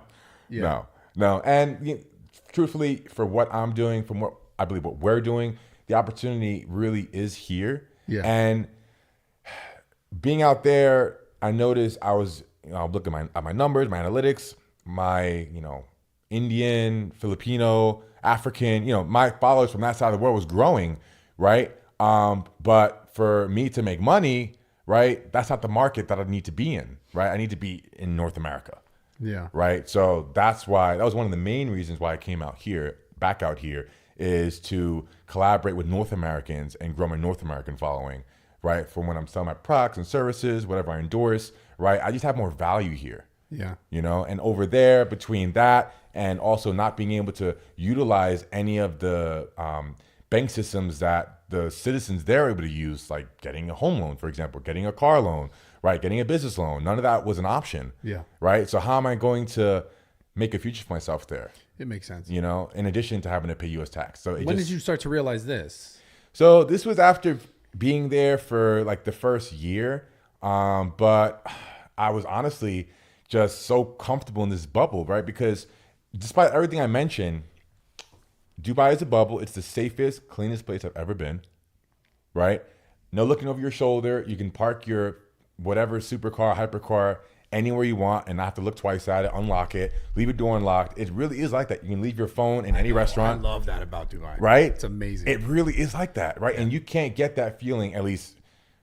Yeah. No. And truthfully, for what I'm doing, from what I believe what we're doing, the opportunity really is here. Yeah. And being out there, I noticed I was, I'll look at my numbers, my analytics, my, Indian, Filipino, African, my followers from that side of the world was growing, right? But for me to make money, right, that's not the market that I need to be in, right? I need to be in North America. Yeah. Right. So that was one of the main reasons why I came back out here, is to collaborate with North Americans and grow my North American following, right? From when I'm selling my products and services, whatever I endorse, right? I just have more value here. Yeah. And over there, between that and also not being able to utilize any of the bank systems that the citizens there are able to use, like getting a home loan, for example, getting a car loan, right? Getting a business loan. None of that was an option. Yeah. Right. So how am I going to make a future for myself there? It makes sense. In addition to having to pay U.S. tax. So when did you start to realize this? So this was after being there for like the first year. But I was honestly just so comfortable in this bubble, right? Because despite everything I mentioned, Dubai is a bubble. It's the safest, cleanest place I've ever been, right? No looking over your shoulder. You can park your whatever supercar, hypercar, anywhere you want and not have to look twice at it, unlock it, leave your door unlocked. It really is like that. You can leave your phone in any restaurant. I love that about Dubai. Right? It's amazing. It really is like that, right? Yeah. And you can't get that feeling, at least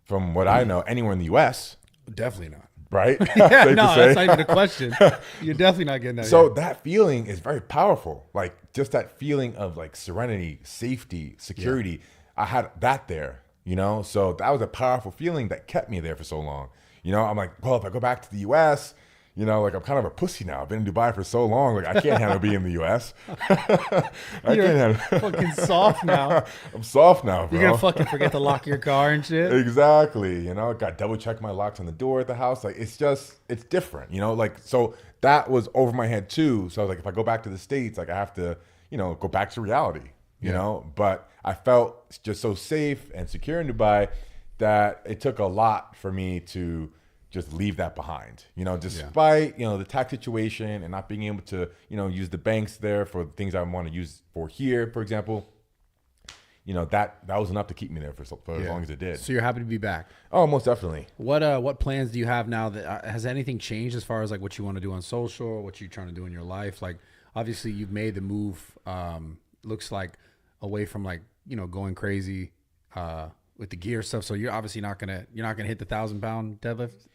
from what I know, anywhere in the U.S. Definitely not. Right? Yeah, no, that's not even a question. You're definitely not getting that. So that feeling is very powerful. Like just that feeling of like serenity, safety, security. Yeah. I had that there, So that was a powerful feeling that kept me there for so long. I'm like, well, if I go back to the U.S., like I'm kind of a pussy now. I've been in Dubai for so long. Like I can't handle being in the U.S. You're fucking soft now. I'm soft now, bro. You're gonna fucking forget to lock your car and shit. Exactly. Got double check my locks on the door at the house. Like it's different. So that was over my head too. So I was like, if I go back to the States, like I have to, go back to reality. But I felt just so safe and secure in Dubai that it took a lot for me to just leave that behind, despite, the tax situation and not being able to, use the banks there for things I want to use for here, for example, that was enough to keep me there for as long as it did. So you're happy to be back? Oh, most definitely. What plans do you have now that has anything changed as far as like what you want to do on social, what you're trying to do in your life? Like obviously you've made the move, looks like away from like, going crazy, with the gear stuff. So you're obviously not gonna hit the 1,000-pound deadlift.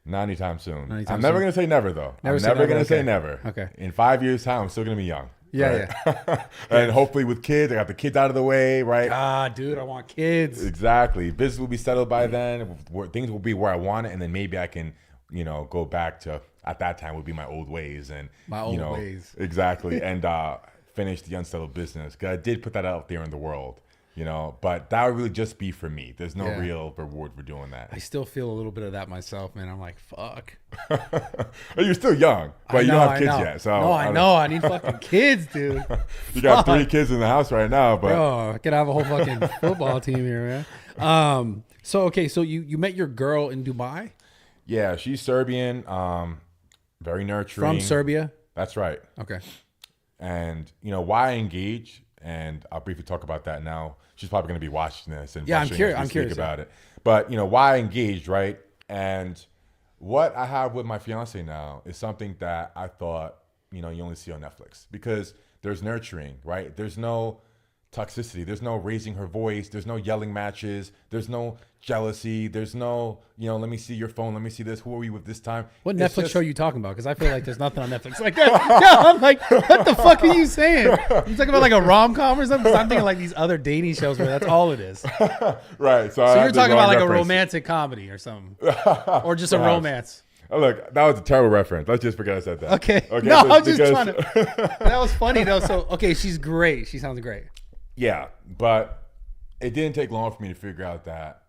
Not anytime soon. I'm never going to say never, though. I'm never going to say never. Okay. In 5 years' time, I'm still going to be young. Yeah, right? Yeah. And hopefully with kids, I got the kids out of the way, right? Ah, dude, I want kids. Exactly. Business will be settled by then. Things will be where I want it. And then maybe I can, go back to, at that time, would be my old ways. And my old ways. Exactly. And finish the unsettled business. Because I did put that out there in the world. But that would really just be for me. There's no real reward for doing that. I still feel a little bit of that myself, man. I'm like, fuck. You're still young, but you don't have kids yet. So no, I know. I need fucking kids, dude. You got 3 kids in the house right now, but I could have a whole fucking football team here, man. So you met your girl in Dubai? Yeah, she's Serbian, very nurturing. From Serbia? That's right. Okay. And why I engage, and I'll briefly talk about that now. She's probably going to be watching this and I'm curious about it. But why I engaged, right? And what I have with my fiance now is something that I thought you only see on Netflix, because there's nurturing, right? There's no toxicity. There's no raising her voice. There's no yelling matches. There's no jealousy. There's no, let me see your phone. Let me see this. Who are we with this time? What Netflix show are you talking about? Because I feel like there's nothing on Netflix like that. Yeah, I'm like, what the fuck are you saying? You talking about like a rom-com or something? 'Cause I'm thinking like these other dating shows where that's all it is. Right. So you're talking about like a romantic comedy or something. Or just a romance. Oh, look, that was a terrible reference. Let's just forget I said that. Okay. No, I was just trying to. That was funny though. So, okay, she's great. She sounds great. Yeah, but it didn't take long for me to figure out that,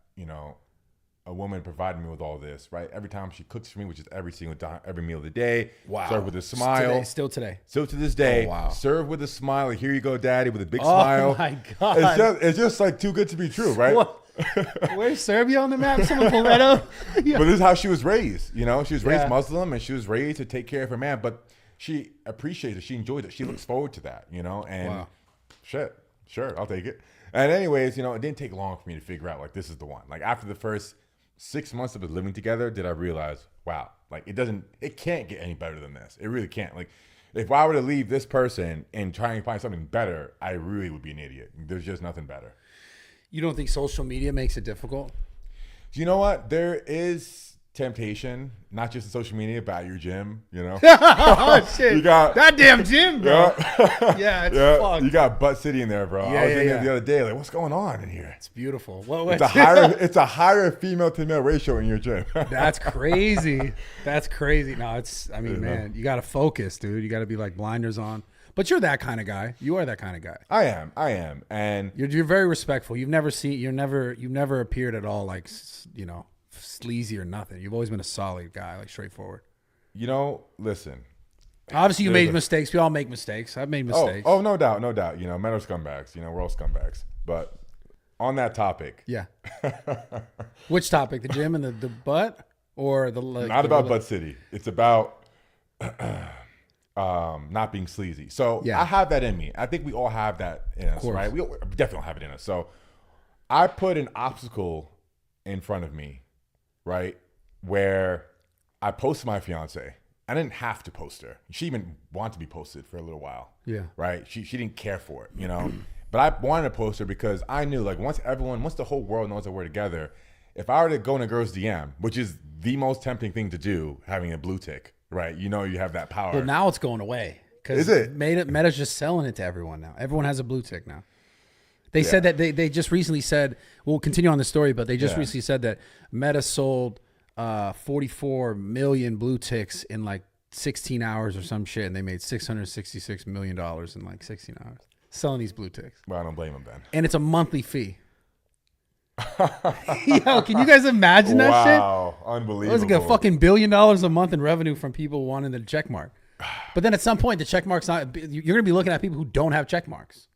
a woman provided me with all this, right? Every time she cooks for me, which is every single time, every meal of the day. Wow. Serve with a smile. Still today. Still to this day. Oh, wow. Serve with a smile. Like, here you go, daddy, with a big smile. Oh, my God. It's just like too good to be true, right? What? Where's Serbia on the map? Someone pull that up. Yeah. But this is how she was raised. She was raised Muslim, and she was raised to take care of her man. But she appreciates it. She enjoys it. She looks forward to that, And wow. Shit, sure, I'll take it. And anyways, it didn't take long for me to figure out, like, this is the one. Like, after the first 6 months of us living together, did I realize, wow, like, it can't get any better than this. It really can't. Like, if I were to leave this person and try and find something better, I really would be an idiot. There's just nothing better. You don't think social media makes it difficult? You know what? There is temptation, not just in social media, but at your gym, Oh, shit. You got that damn gym, bro. Yeah, it's fucked. You got Butt City in there, bro. I was in there the other day, like, what's going on in here? It's beautiful. It's a higher female to male ratio in your gym. That's crazy. That's crazy. No, man, you got to focus, dude. You got to be like blinders on. But you're that kind of guy. You are that kind of guy. I am, and you're very respectful. You've never appeared at all like, sleazy or nothing. You've always been a solid guy, like straightforward. Listen. Obviously, you made mistakes. We all make mistakes. I've made mistakes. Oh, no doubt. Men are scumbags. We're all scumbags. But on that topic, yeah. Which topic? The gym and the butt, or the not about Butt City. It's about. Not being sleazy. So yeah. I have that in me. I think we all have that in us, right? We definitely have it in us. So I put an obstacle in front of me, right? Where I posted my fiance. I didn't have to post her. She even wanted to be posted for a little while. Yeah. Right? She didn't care for it, But I wanted to post her because I knew, like, once the whole world knows that we're together, if I were to go in a girl's DM, which is the most tempting thing to do, having a blue tick, right? You have that power. Well, now it's going away. Is it? Meta's just selling it to everyone now. Everyone has a blue tick now. They said that they just recently said, we'll continue on the story, but they just recently said that Meta sold 44 million blue ticks in like 16 hours or some shit, and they made $666 million in like 16 hours selling these blue ticks. Well, I don't blame them then. And it's a monthly fee. Yo, can you guys imagine that shit? Wow, unbelievable. It was like a fucking $1 billion a month in revenue from people wanting the check mark. But then at some point, the check mark's not. You're going to be looking at people who don't have check marks.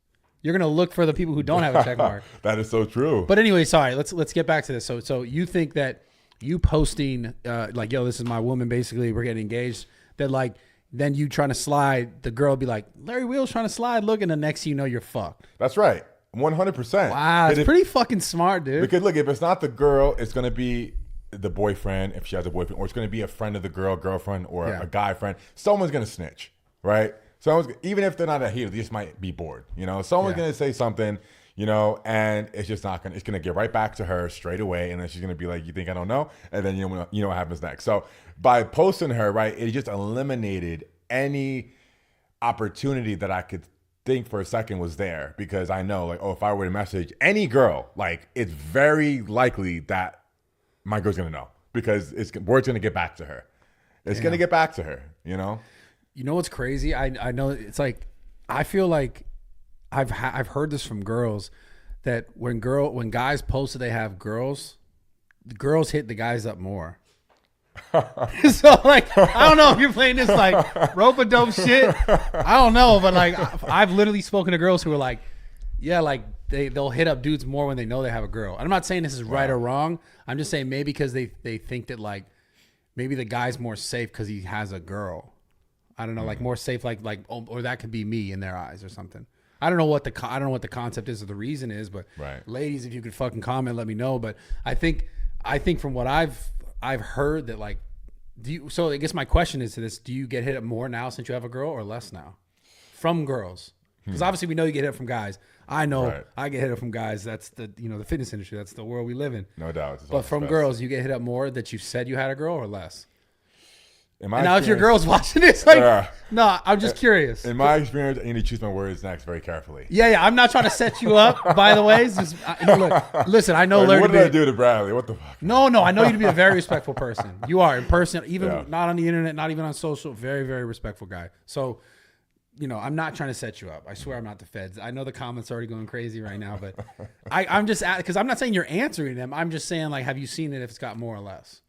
You're going to look for the people who don't have a check mark. That is so true. But anyway, sorry. Let's get back to this. So you think that you posting like, yo, this is my woman. Basically, we're getting engaged. That like then you trying to slide, the girl will be like, Larry Wheels trying to slide. Look, and the next thing you know, you're fucked. That's right. 100%. Wow, it's pretty fucking smart, dude. Because look, if it's not the girl, it's gonna be the boyfriend if she has a boyfriend, or it's gonna be a friend of the girlfriend, or a guy friend. Someone's gonna snitch, right? Even if they're not a heel, they just might be bored. Someone's gonna say something, and it's just not gonna. It's gonna get right back to her straight away, and then she's gonna be like, "You think I don't know?" And then you know what happens next. So by posting her, right, it just eliminated any opportunity that I could think for a second was there, because I know, like, if I were to message any girl, like, it's very likely that my girl's gonna know, because word's gonna get back to her. It's gonna get back to her. You know what's crazy? I know it's like, I feel like I've heard this from girls that when guys post that they have girls, the girls hit the guys up more. So like, I don't know if you're playing this like rope-a-dope shit. I don't know, but like I've literally spoken to girls who are like, yeah, like they'll hit up dudes more when they know they have a girl. And I'm not saying this is right or wrong. I'm just saying maybe because they think that like maybe the guy's more safe because he has a girl. I don't know, like more safe, like or that could be me in their eyes or something. I don't know what the concept is or the reason is, but ladies, if you could fucking comment, let me know. But I think from what I've heard that like, so I guess my question is to this: do you get hit up more now since you have a girl, or less now from girls? Because obviously we know you get hit from guys. I know Right. I get hit up from guys. That's the the fitness industry. That's the world we live in. No doubt. But from girls, you get hit up more that you said you had a girl or less. In my And now if your experience- girl's watching this, like, no, I'm just curious. In my experience, I need to choose my words next very carefully. Yeah, I'm not trying to set you up, by the way. It's just, look, listen, I know Larry What to did I be, do to Bradley? What the fuck? no, I know you to be a very respectful person. You are in person, even Yeah. not on the internet, not even on social, very, very respectful guy. So, I'm not trying to set you up. I swear I'm not the feds. I know the comments are already going crazy right now, but I'm just, because I'm not saying you're answering them. I'm just saying, like, have you seen it if it's got more or less?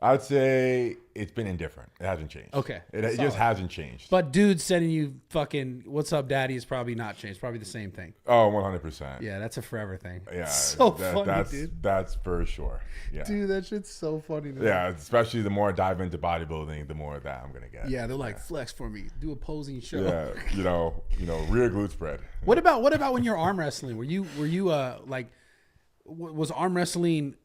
I'd say it's been indifferent. It hasn't changed. Okay. It just hasn't changed. But dudes sending you fucking "What's up, daddy" is probably not changed. Probably the same thing. Oh, 100%. Yeah, that's a forever thing. Yeah. So funny, that's, dude. That's for sure. Yeah. Dude, that shit's so funny. Yeah, especially the more I dive into bodybuilding, the more of that I'm gonna get. Yeah, they're like, flex for me, do a posing show. Yeah, rear glute spread. What about when you're arm wrestling? Were you like, was arm wrestling?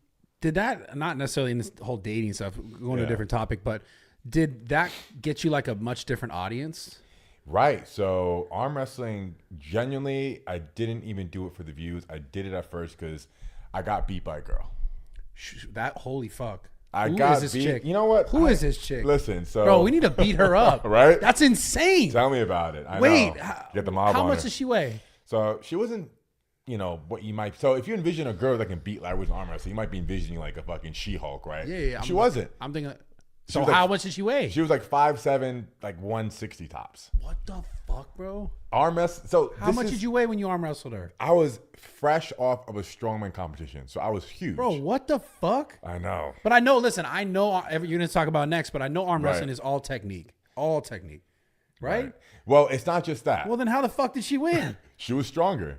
Did that, not necessarily in this whole dating stuff, going to a different topic, but did that get you like a much different audience? Right. So arm wrestling, genuinely, I didn't even do it for the views. I did it at first because I got beat by a girl. That holy fuck. I Who got is this beat. chick? You know what? Who is this chick? Listen, so Bro, we need to beat her up. Right? That's insane. Tell me about it. I Wait, know. Get the mob how on much her. does she weigh? So she wasn't, what you might. So if you envision a girl that can beat Larry with arm wrestling, you might be envisioning like a fucking She-Hulk, right? Yeah. She wasn't. I'm thinking. So was like- how much did she weigh? She was like 5'7", like 160 tops. What the fuck, bro? Arm wrestling. So How much did you weigh when you arm wrestled her? I was fresh off of a strongman competition, so I was huge. Bro, what the fuck? I know. But I know, listen, I know you're going to talk about next, but I know arm Right. wrestling is all technique. All technique. Right? Well, it's not just that. Well, then how the fuck did she win? She was stronger.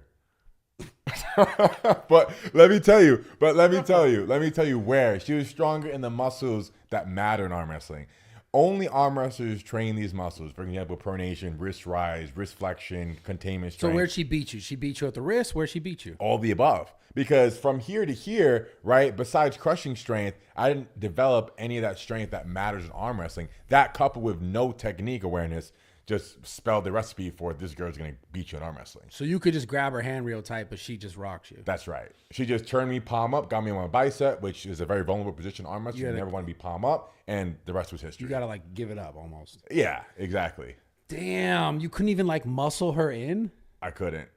But let me tell you where. She was stronger in the muscles that matter in arm wrestling. Only arm wrestlers train these muscles. For example, pronation, wrist rise, wrist flexion, containment So strength. where'd she beat you? She beat you at the wrist? Where'd she beat you? All the above. Because from here to here, right, besides crushing strength, I didn't develop any of that strength that matters in arm wrestling. That coupled with no technique awareness just spelled the recipe for this girl's going to beat you in arm wrestling. So you could just grab her hand real tight, but she just rocks you. That's right. She just turned me palm up, got me on my bicep, which is a very vulnerable position in arm wrestling. You never want to be palm up, and the rest was history. You got to like give it up almost. Yeah, exactly. Damn, you couldn't even like muscle her in? I couldn't.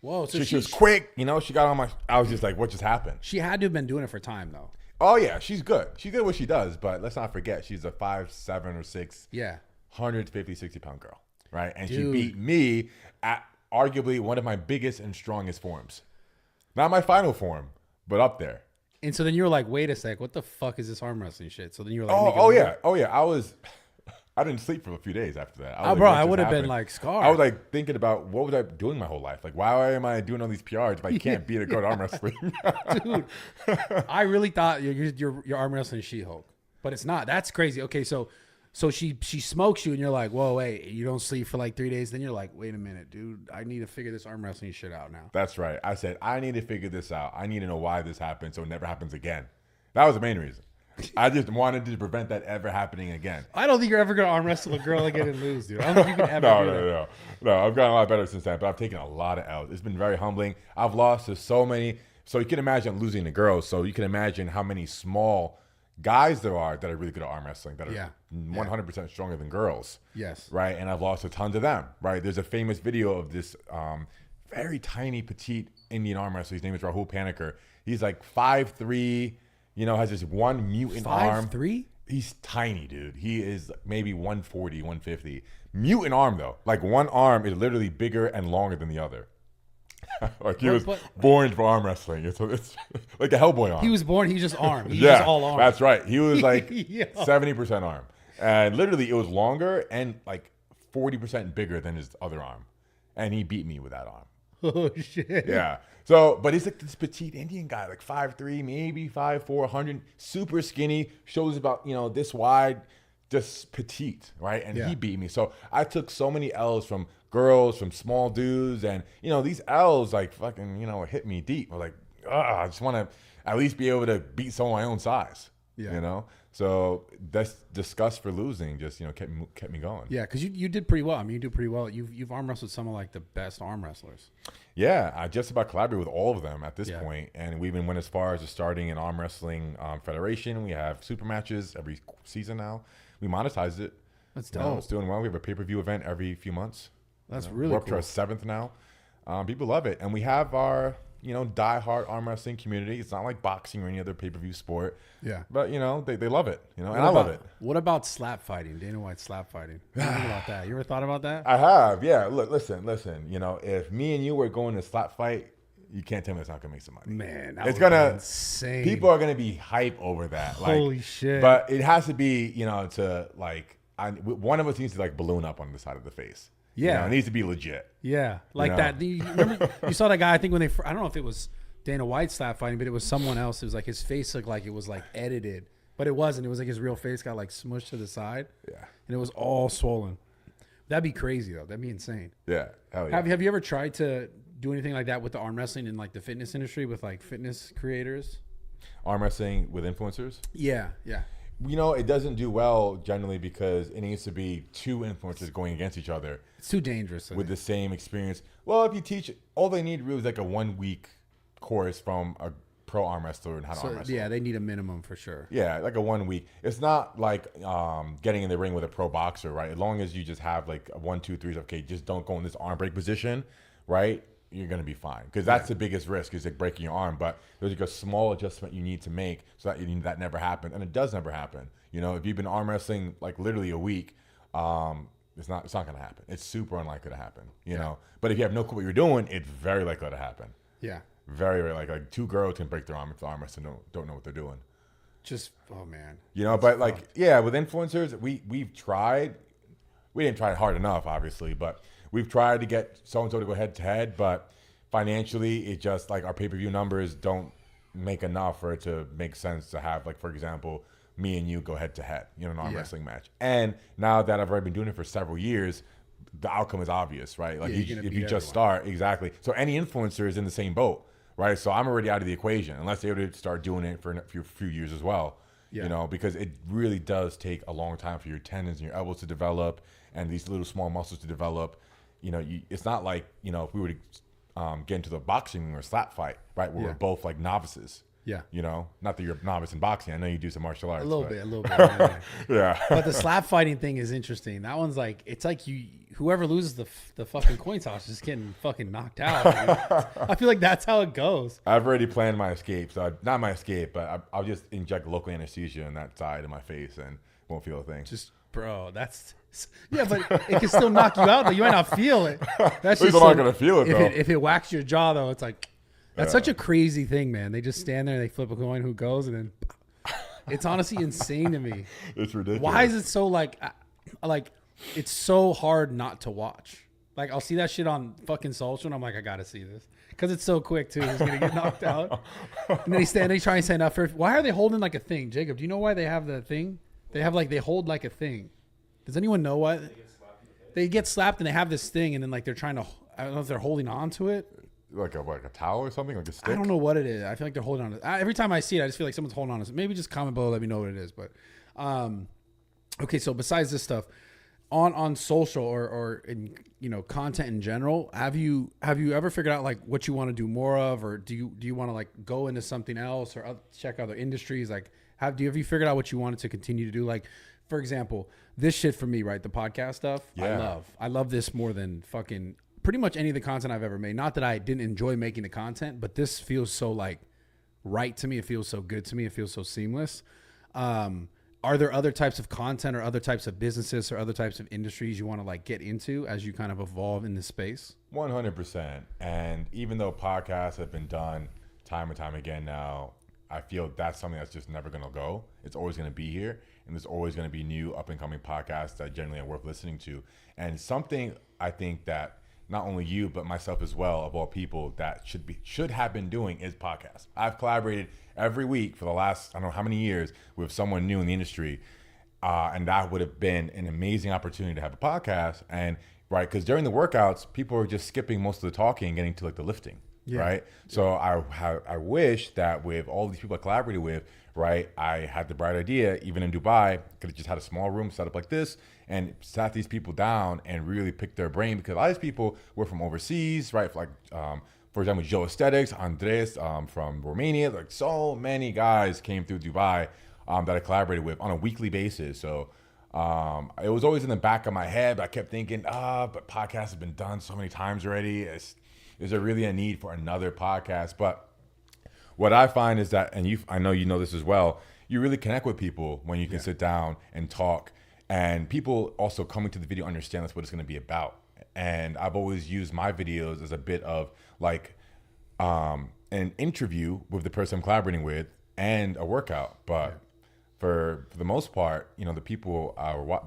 Whoa, so She was quick, she got on my, I was just like, what just happened? She had to have been doing it for time though. Oh yeah, she's good. She's good at what she does, but let's not forget, she's a 5'7" or 6", Yeah. 150, 60 pound girl, right? And Dude. she beat me at arguably one of my biggest and strongest forms. Not my final form, but up there. And so then you were like, wait a sec, what the fuck is this arm wrestling shit? So then you were like, Oh yeah. I didn't sleep for a few days after that. Oh, bro, I would have been like scarred. I was like thinking about what was I doing my whole life? Like, why am I doing all these PRs if I can't beat a girl at arm wrestling? Dude, I really thought your arm wrestling is She-Hulk, but it's not. That's crazy. Okay, so she smokes you, and you're like, whoa, wait, you don't sleep for like 3 days. Then you're like, wait a minute, dude, I need to figure this arm wrestling shit out now. That's right. I said, I need to figure this out. I need to know why this happened so it never happens again. That was the main reason. I just wanted to prevent that ever happening again. I don't think you're ever gonna arm wrestle a girl again and lose, dude. I don't think you can ever do that. No. I've gotten a lot better since then, but I've taken a lot of L's. It's been very humbling. I've lost to so many. So you can imagine losing to girls. So you can imagine how many small guys there are that are really good at arm wrestling, that are 100% stronger than girls. Yes. Right? And I've lost to tons of them. Right? There's a famous video of this very tiny, petite Indian arm wrestler. His name is Rahul Panikkar. He's like 5'3", has this one mutant arm. 5'3"? He's tiny, dude. He is maybe 140, 150. Mutant arm, though. Like, one arm is literally bigger and longer than the other. Like, he was born for arm wrestling. It's like a Hellboy arm. He was born, he's just arm. He's just all arm. That's right. He was like 70% arm. And literally, it was longer and like 40% bigger than his other arm. And he beat me with that arm. Oh, shit. Yeah. So, but he's like this petite Indian guy, like 5'3", maybe 5'4", 100, super skinny, shoulders about, this wide, just petite, right? And he beat me. So I took so many L's from girls, from small dudes, and, these L's like fucking, hit me deep. I'm like, I just want to at least be able to beat someone my own size. Yeah. You know, so that's disgust for losing just kept me going. Yeah, because you did pretty well. I mean, you do pretty well. You've arm wrestled some of like the best arm wrestlers. Yeah, I just about collaborate with all of them at this point, and we even went as far as just starting an arm wrestling federation. We have super matches every season now. We monetized it. That's dope. It's doing well. We have a pay-per-view event every few months. That's really We're up cool. to our 7th now. People love it, and we have our die-hard arm wrestling community. It's not like boxing or any other pay-per-view sport. Yeah, but they love it. And I love it. What about slap fighting? Dana White slap fighting. What do you think about that? You ever thought about that? I have. Yeah. Look, listen. If me and you were going to slap fight, you can't tell me it's not gonna make some money. Man, that it's would gonna be insane. People are gonna be hype over that. Holy shit! But it has to be, to like, one of us needs to like balloon up on the side of the face. Yeah, it needs to be legit. Yeah, like that. Remember, you saw that guy? I think when I don't know if it was Dana White slap fighting, but it was someone else. It was like his face looked like it was like edited, but it wasn't. It was like his real face got like smushed to the side. Yeah, and it was all swollen. That'd be crazy though. That'd be insane. Yeah, hell yeah. Have you ever tried to do anything like that with the arm wrestling in like the fitness industry with like fitness creators? Arm wrestling with influencers? Yeah. It doesn't do well generally because it needs to be two influencers going against each other. It's too dangerous. With the same experience. Well, if you teach, all they need really is like a 1-week course from a pro arm wrestler and how to arm wrestle. Yeah, they need a minimum for sure. Yeah, like a 1 week. It's not like getting in the ring with a pro boxer, right? As long as you just have like a 1, 2, 3, okay, just don't go in this arm break position, right? You're going to be fine. Because that's the biggest risk is like breaking your arm. But there's like a small adjustment you need to make so that that never happens. And it does never happen. If you've been arm wrestling like literally a week, it's not going to happen. It's super unlikely to happen, you know. But if you have no clue what you're doing, it's very likely to happen. Yeah. Very, very likely. Like 2 girls can break their arm if the arm wrestlers don't know what they're doing. Just, oh man. But like, yeah, with influencers, we've tried. We didn't try hard enough, obviously, but we've tried to get so-and-so to go head-to-head, but financially, it just, like, our pay-per-view numbers don't make enough for it to make sense to have, like, for example, me and you go head-to-head, an arm wrestling match. And now that I've already been doing it for several years, the outcome is obvious, right? Like, if you just start, exactly. So any influencer is in the same boat, right? So I'm already out of the equation, unless they would start doing it for a few years as well. Because it really does take a long time for your tendons and your elbows to develop and these little small muscles to develop. It's not like, if we were to get into the boxing or slap fight, right, where we're both like novices. Yeah. Not that you're a novice in boxing. I know you do some martial arts. A little bit. Yeah. But the slap fighting thing is interesting. That one's like, it's like whoever loses the fucking coin toss is just getting fucking knocked out. I feel like that's how it goes. I've already planned my escape. So not my escape, but I'll just inject local anesthesia in that side of my face and won't feel a thing. Just, bro, but it can still knock you out though. You might not feel it. That's At least I'm not going to feel it, though. If it whacks your jaw though, it's like, that's such a crazy thing, man. They just stand there and they flip a coin who goes and then it's honestly insane to me. It's ridiculous. Why is it so like it's so hard not to watch? Like I'll see that shit on fucking social and I'm like, I gotta see this. Because it's so quick too. He's gonna get knocked out. And then they try and stand up for why are they holding like a thing? Jacob, do you know why they have the thing? They hold like a thing. Does anyone know why? They get slapped and they have this thing and then like they're trying to, I don't know if they're holding on to it. Like a towel or something? Like a stick? I don't know what it is. I feel like they're holding on to it. Every time I see it, I just feel like someone's holding on to it. Maybe just comment below, let me know what it is. But okay, so besides this stuff, on social or in content in general, have you ever figured out like what you want to do more of, or do you want to like go into something else or check other industries? Like have you figured out what you wanted to continue to do? Like for example, this shit for me, right? The podcast stuff. Yeah. I love this more than fucking pretty much any of the content I've ever made. Not that I didn't enjoy making the content, but this feels so like right to me. It feels so good to me. It feels so seamless. Are there other types of content or other types of businesses or other types of industries you want to like get into as you kind of evolve in this space? 100%. And even though podcasts have been done time and time again now, I feel that's something that's just never going to go. It's always going to be here. And there's always going to be new up and coming podcasts that generally are worth listening to. And something I think that not only you, but myself as well, of all people, that should have been doing is podcasts. I've collaborated every week for the last, I don't know how many years, with someone new in the industry. And that would have been an amazing opportunity to have a podcast. And right, because during the workouts, people are just skipping most of the talking and getting to like the lifting. right? So I wish that with all these people I collaborated with, right, I had the bright idea, even in Dubai, could have just had a small room set up like this and sat these people down and really picked their brain, because a lot of these people were from overseas, right? Like, for example, Joe Aesthetics, Andres from Romania, like so many guys came through Dubai that I collaborated with on a weekly basis. So it was always in the back of my head, but I kept thinking, but podcasts have been done so many times already. Is there really a need for another podcast? But what I find is that, and I know you know this as well, you really connect with people when you can sit down and talk, and people also coming to the video understand that's what it's going to be about. And I've always used my videos as a bit of like an interview with the person I'm collaborating with and a workout. But for the most part, you know, the people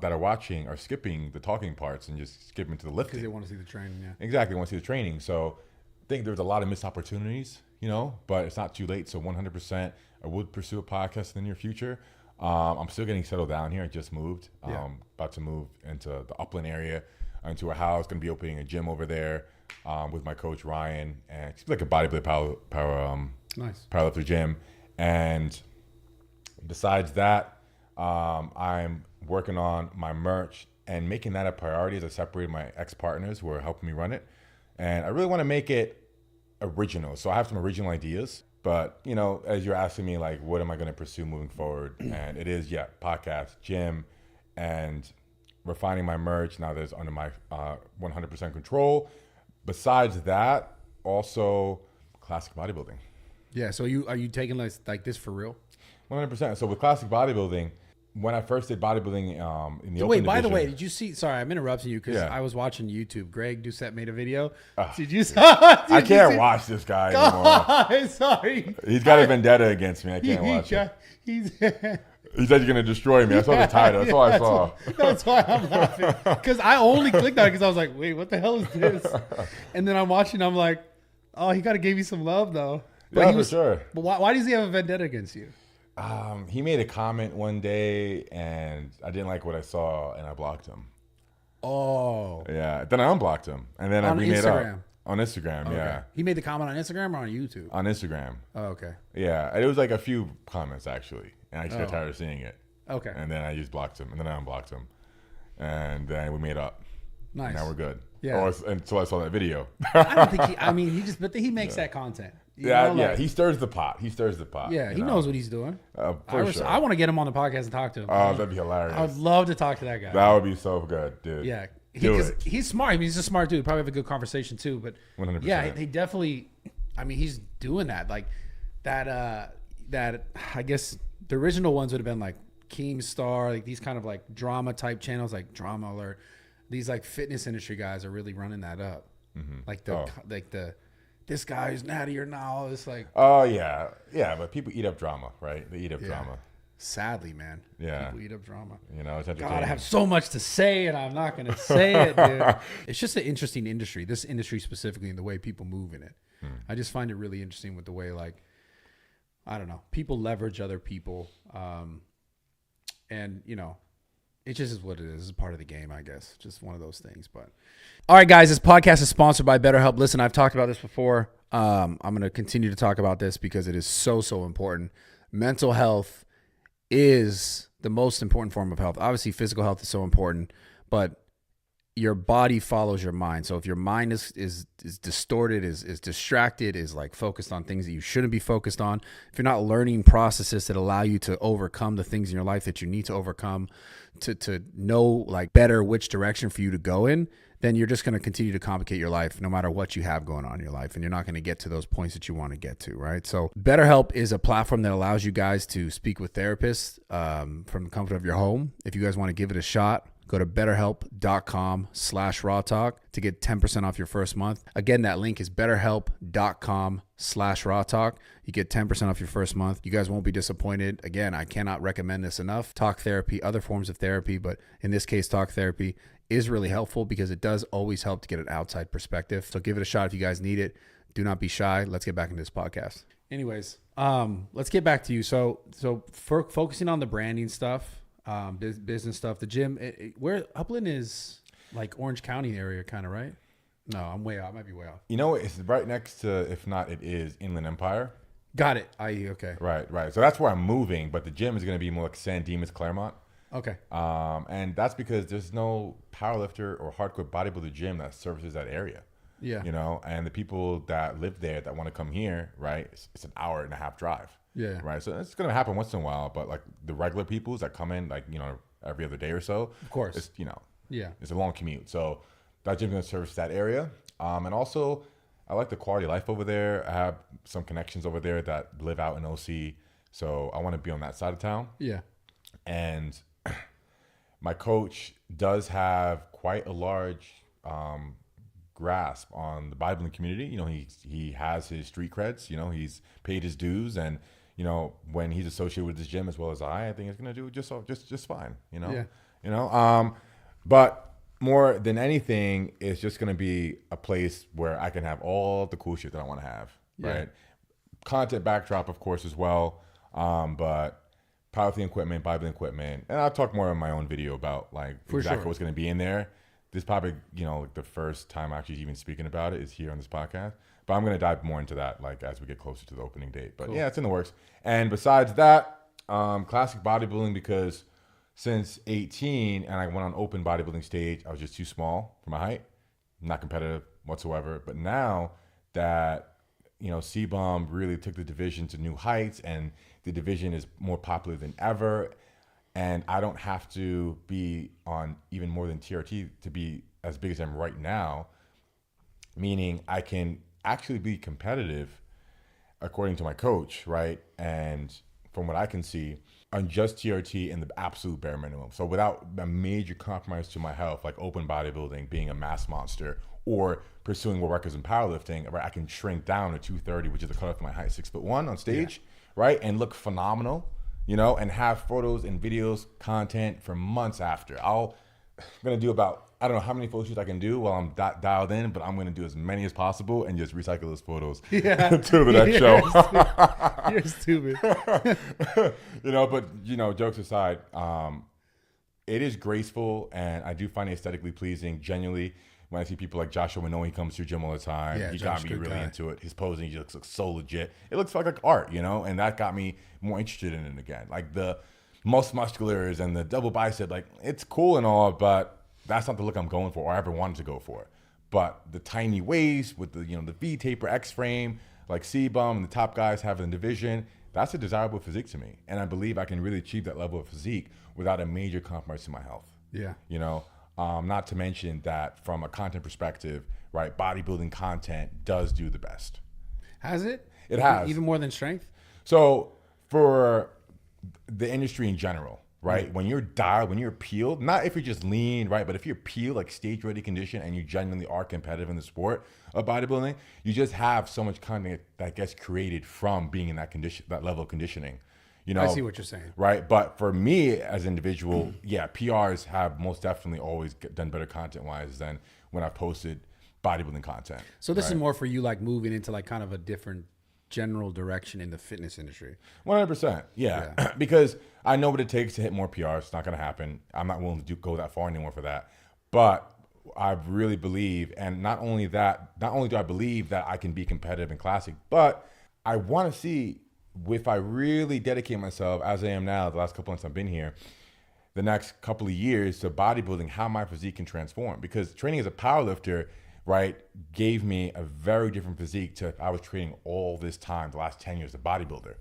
that are watching are skipping the talking parts and just skipping to the lifting. Because they want to see the training, Exactly, they want to see the training. So I think there's a lot of missed opportunities, you know, but it's not too late. So 100% I would pursue a podcast in the near future. I'm still getting settled down here. I just moved. About to move into the Upland area, into a house. Going to be opening a gym over there with my coach Ryan, and it's like a bodybuilder powerlifter gym. And besides that, I'm working on my merch and making that a priority as I separated my ex-partners who are helping me run it. And I really want to make it original. So I have some original ideas. But, you know, as you're asking me, like, what am I going to pursue moving forward? And it is, podcast, gym, and refining my merch now that it's under my 100% control. Besides that, also classic bodybuilding. Yeah, so are you taking like this for real? 100%. So with classic bodybuilding, when I first did bodybuilding in the open Wait, by division, the way, did you see? Sorry, I'm interrupting you because I was watching YouTube. Greg Doucette made a video. Did you? I can't watch this guy anymore. Sorry, he's got a vendetta against me. I can't watch it. He said you're gonna destroy me. I saw the title. That's all I saw. That's why I'm laughing, because I only clicked on it because I was like, wait, what the hell is this? And then I'm watching. I'm like, oh, he gotta give you some love though. But for sure. But why does he have a vendetta against you? He made a comment one day, and I didn't like what I saw, and I blocked him. Oh. Yeah. Then I unblocked him, and then I remade up on Instagram. Okay. Yeah. He made the comment on Instagram or on YouTube? On Instagram. Oh, okay. Yeah. It was like a few comments actually, and I just got tired of seeing it. Okay. And then I just blocked him, and then I unblocked him, and then we made up. Nice. Now we're good. Yeah. Until I saw that video. I don't think but he makes that content. He stirs the pot. Yeah, he knows what he's doing. Sure. I want to get him on the podcast and talk to him. Oh, that'd be hilarious. I would love to talk to that guy. That would be so good, dude. Yeah, because he's smart. I mean, he's a smart dude. Probably have a good conversation too. But 100%. Yeah, he definitely. I mean, he's doing that. Like that. I guess the original ones would have been like Keemstar, like these kind of like drama type channels, like Drama Alert. These like fitness industry guys are really running that up. Mm-hmm. Like this guy's nattier now. It's like, oh yeah, but people eat up drama, right? They eat up drama. Sadly, man. Yeah, people eat up drama. You know, it's entertaining. God, I have so much to say, and I'm not gonna say it, dude. It's just an interesting industry. This industry specifically, and the way people move in it. I just find it really interesting with the way, like, I don't know, people leverage other people, and you know. It just is what it is. It's part of the game, I guess. Just one of those things. But all right, guys, this podcast is sponsored by BetterHelp. Listen, I've talked about this before. I'm going to continue to talk about this because it is so important. Mental health is the most important form of health. Obviously, physical health is so important, but your body follows your mind. So if your mind is distorted, is distracted, is like focused on things that you shouldn't be focused on, if you're not learning processes that allow you to overcome the things in your life that you need to overcome, to know like better which direction for you to go in, then you're just going to continue to complicate your life no matter what you have going on in your life. And you're not going to get to those points that you want to get to, right? So BetterHelp is a platform that allows you guys to speak with therapists from the comfort of your home. If you guys want to give it a shot, go to betterhelp.com/rawtalk to get 10% off your first month. Again, that link is betterhelp.com/rawtalk. You get 10% off your first month. You guys won't be disappointed. Again, I cannot recommend this enough. Talk therapy, other forms of therapy, but in this case, talk therapy is really helpful because it does always help to get an outside perspective. So give it a shot if you guys need it. Do not be shy. Let's get back into this podcast. Anyways, let's get back to you. So for focusing on the branding stuff, business stuff, the gym, where Upland is like Orange County area kind of, right? No, I'm way off. I might be way off. You know, it's right next to, if not, it is Inland Empire. Got it. Okay. Right. So that's where I'm moving, but the gym is going to be more like San Dimas, Claremont. Okay. And that's because there's no powerlifter or hardcore bodybuilder gym that services that area. Yeah. You know, and the people that live there that want to come here, right? It's an hour and a half drive. Yeah. Right. So it's going to happen once in a while, but like the regular peoples that come in, like, you know, every other day or so. Of course. It's, you know, yeah, it's a long commute. So that gym's going to service that area. And also, I like the quality of life over there. I have some connections over there that live out in OC. So I want to be on that side of town. Yeah. And my coach does have quite a large grasp on the bodybuilding community. You know, he has his street creds. You know, he's paid his dues, and you know, when he's associated with this gym as well as I think it's gonna do just fine. You know, yeah. You know, but more than anything, it's just gonna be a place where I can have all the cool shit that I want to have. Yeah. Right, content backdrop, of course, as well. But powerlifting equipment, bodybuilding equipment, and I'll talk more in my own video about like exactly what's going to be in there. This probably, you know, like the first time actually even speaking about it is here on this podcast. But I'm going to dive more into that like as we get closer to the opening date. But yeah, it's in the works. And besides that, classic bodybuilding, because since 18 and I went on open bodybuilding stage, I was just too small for my height, not competitive whatsoever. But now that, you know, Cbum really took the division to new heights and the division is more popular than ever. And I don't have to be on even more than TRT to be as big as I am right now, meaning I can actually be competitive according to my coach, right? And from what I can see, on just TRT and the absolute bare minimum. So without a major compromise to my health, like open bodybuilding, being a mass monster, or pursuing world records in powerlifting, right? I can shrink down to 230, which is the cutoff for my height, 6'1" on stage, right? And look phenomenal, you know, and have photos and videos, content for months after. I'm gonna do about, I don't know how many photo shoots I can do while I'm dialed in, but I'm gonna do as many as possible and just recycle those photos to the next show. You're stupid. You know, but you know, jokes aside, it is graceful and I do find it aesthetically pleasing. Genuinely, when I see people like Joshua Minogue, he comes to your gym all the time. Yeah, he Josh, got me really guy. into it. His posing, he looks so legit. It looks like art, you know, and that got me more interested in it again. Like the most musculars and the double bicep, like it's cool and all, but that's not the look I'm going for or I ever wanted to go for. But the tiny waist with the, you know, the V taper X frame, like Cbum and the top guys have in the division, that's a desirable physique to me. And I believe I can really achieve that level of physique without a major compromise to my health. Yeah. You know, not to mention that from a content perspective, right, bodybuilding content does do the best. Has it? It has. Even more than strength? So for the industry in general, right, when you're dialed, when you're peeled, not if you're just lean, right, but if you're peeled, like stage ready condition, and you genuinely are competitive in the sport of bodybuilding, you just have so much content that gets created from being in that condition, that level of conditioning. You know, I see what you're saying. Right. But for me as an individual, yeah, PRs have most definitely always done better content wise than when I've posted bodybuilding content. So this is more for you, like moving into like kind of a different general direction in the fitness industry. 100%. Yeah. Because I know what it takes to hit more PRs. It's not going to happen. I'm not willing to go that far anymore for that. But I really believe, and not only do I believe that I can be competitive in classic, but I want to see if I really dedicate myself, as I am now, the last couple months I've been here, the next couple of years to bodybuilding, how my physique can transform. Because training as a powerlifter, right, gave me a very different physique to if I was training all this time, the last 10 years, as a bodybuilder,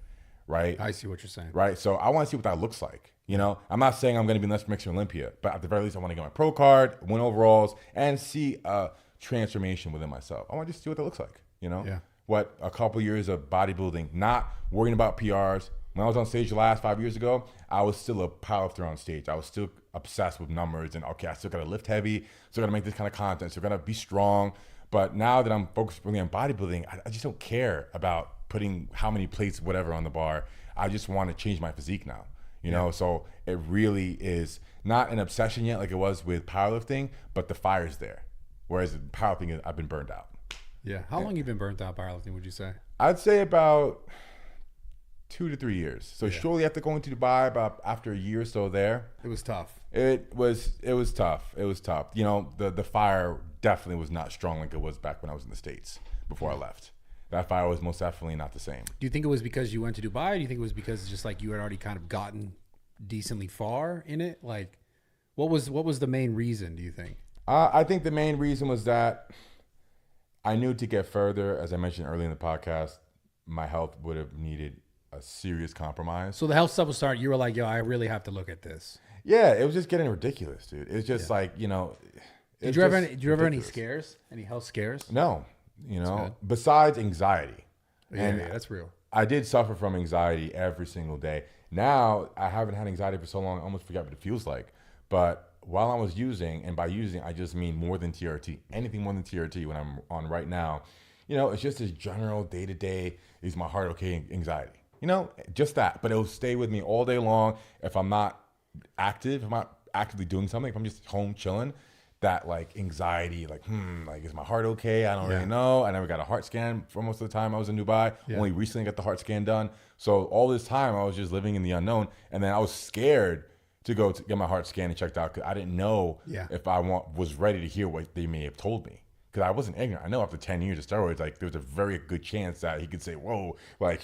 right? I see what you're saying. Right. So I want to see what that looks like. You know, I'm not saying I'm going to be next Mixer Olympia, but at the very least, I want to get my pro card, win overalls, and see a transformation within myself. I want to just see what that looks like, you know? Yeah. What a couple years of bodybuilding, not worrying about PRs. When I was on stage the last 5 years ago, I was still a powerlifter on stage. I was still obsessed with numbers and, okay, I still got to lift heavy, still got to make this kind of content, still got to be strong. But now that I'm focused really on bodybuilding, I just don't care about putting how many plates, whatever, on the bar. I just want to change my physique now, you know? So it really is not an obsession yet like it was with powerlifting, but the fire's there. Whereas powerlifting, I've been burned out. Yeah. How long you been burnt out powerlifting, would you say? I'd say about 2 to 3 years. So shortly after going to Dubai, about after a year or so there. It was tough. It was tough. It was tough. You know, the fire definitely was not strong like it was back when I was in the States before I left. That fire was most definitely not the same. Do you think it was because you went to Dubai? Or do you think it was because just like you had already kind of gotten decently far in it? Like, what was the main reason, do you think? I think the main reason was that I knew to get further, as I mentioned earlier in the podcast, my health would have needed a serious compromise. So the health stuff was starting. You were like, yo, I really have to look at this. Yeah, it was just getting ridiculous, dude. It was just like, you know. Did you ever have any scares? Any health scares? No. You know, besides anxiety. Yeah, that's real. I did suffer from anxiety every single day. Now, I haven't had anxiety for so long, I almost forgot what it feels like. But while I was using, and by using, I just mean more than TRT. Anything more than TRT when I'm on right now, you know, it's just this general day-to-day, is my heart okay anxiety. You know, just that. But it'll stay with me all day long if I'm not active, if I'm not actively doing something, if I'm just home chilling. That like anxiety, like, like, is my heart okay? I don't really know. I never got a heart scan for most of the time I was in Dubai. Only recently got the heart scan done. So all this time I was just living in the unknown. And then I was scared to go to get my heart scan and checked out because I didn't know if I was ready to hear what they may have told me. Because I wasn't ignorant. I know after 10 years of steroids, like, there's a very good chance that he could say, whoa, like,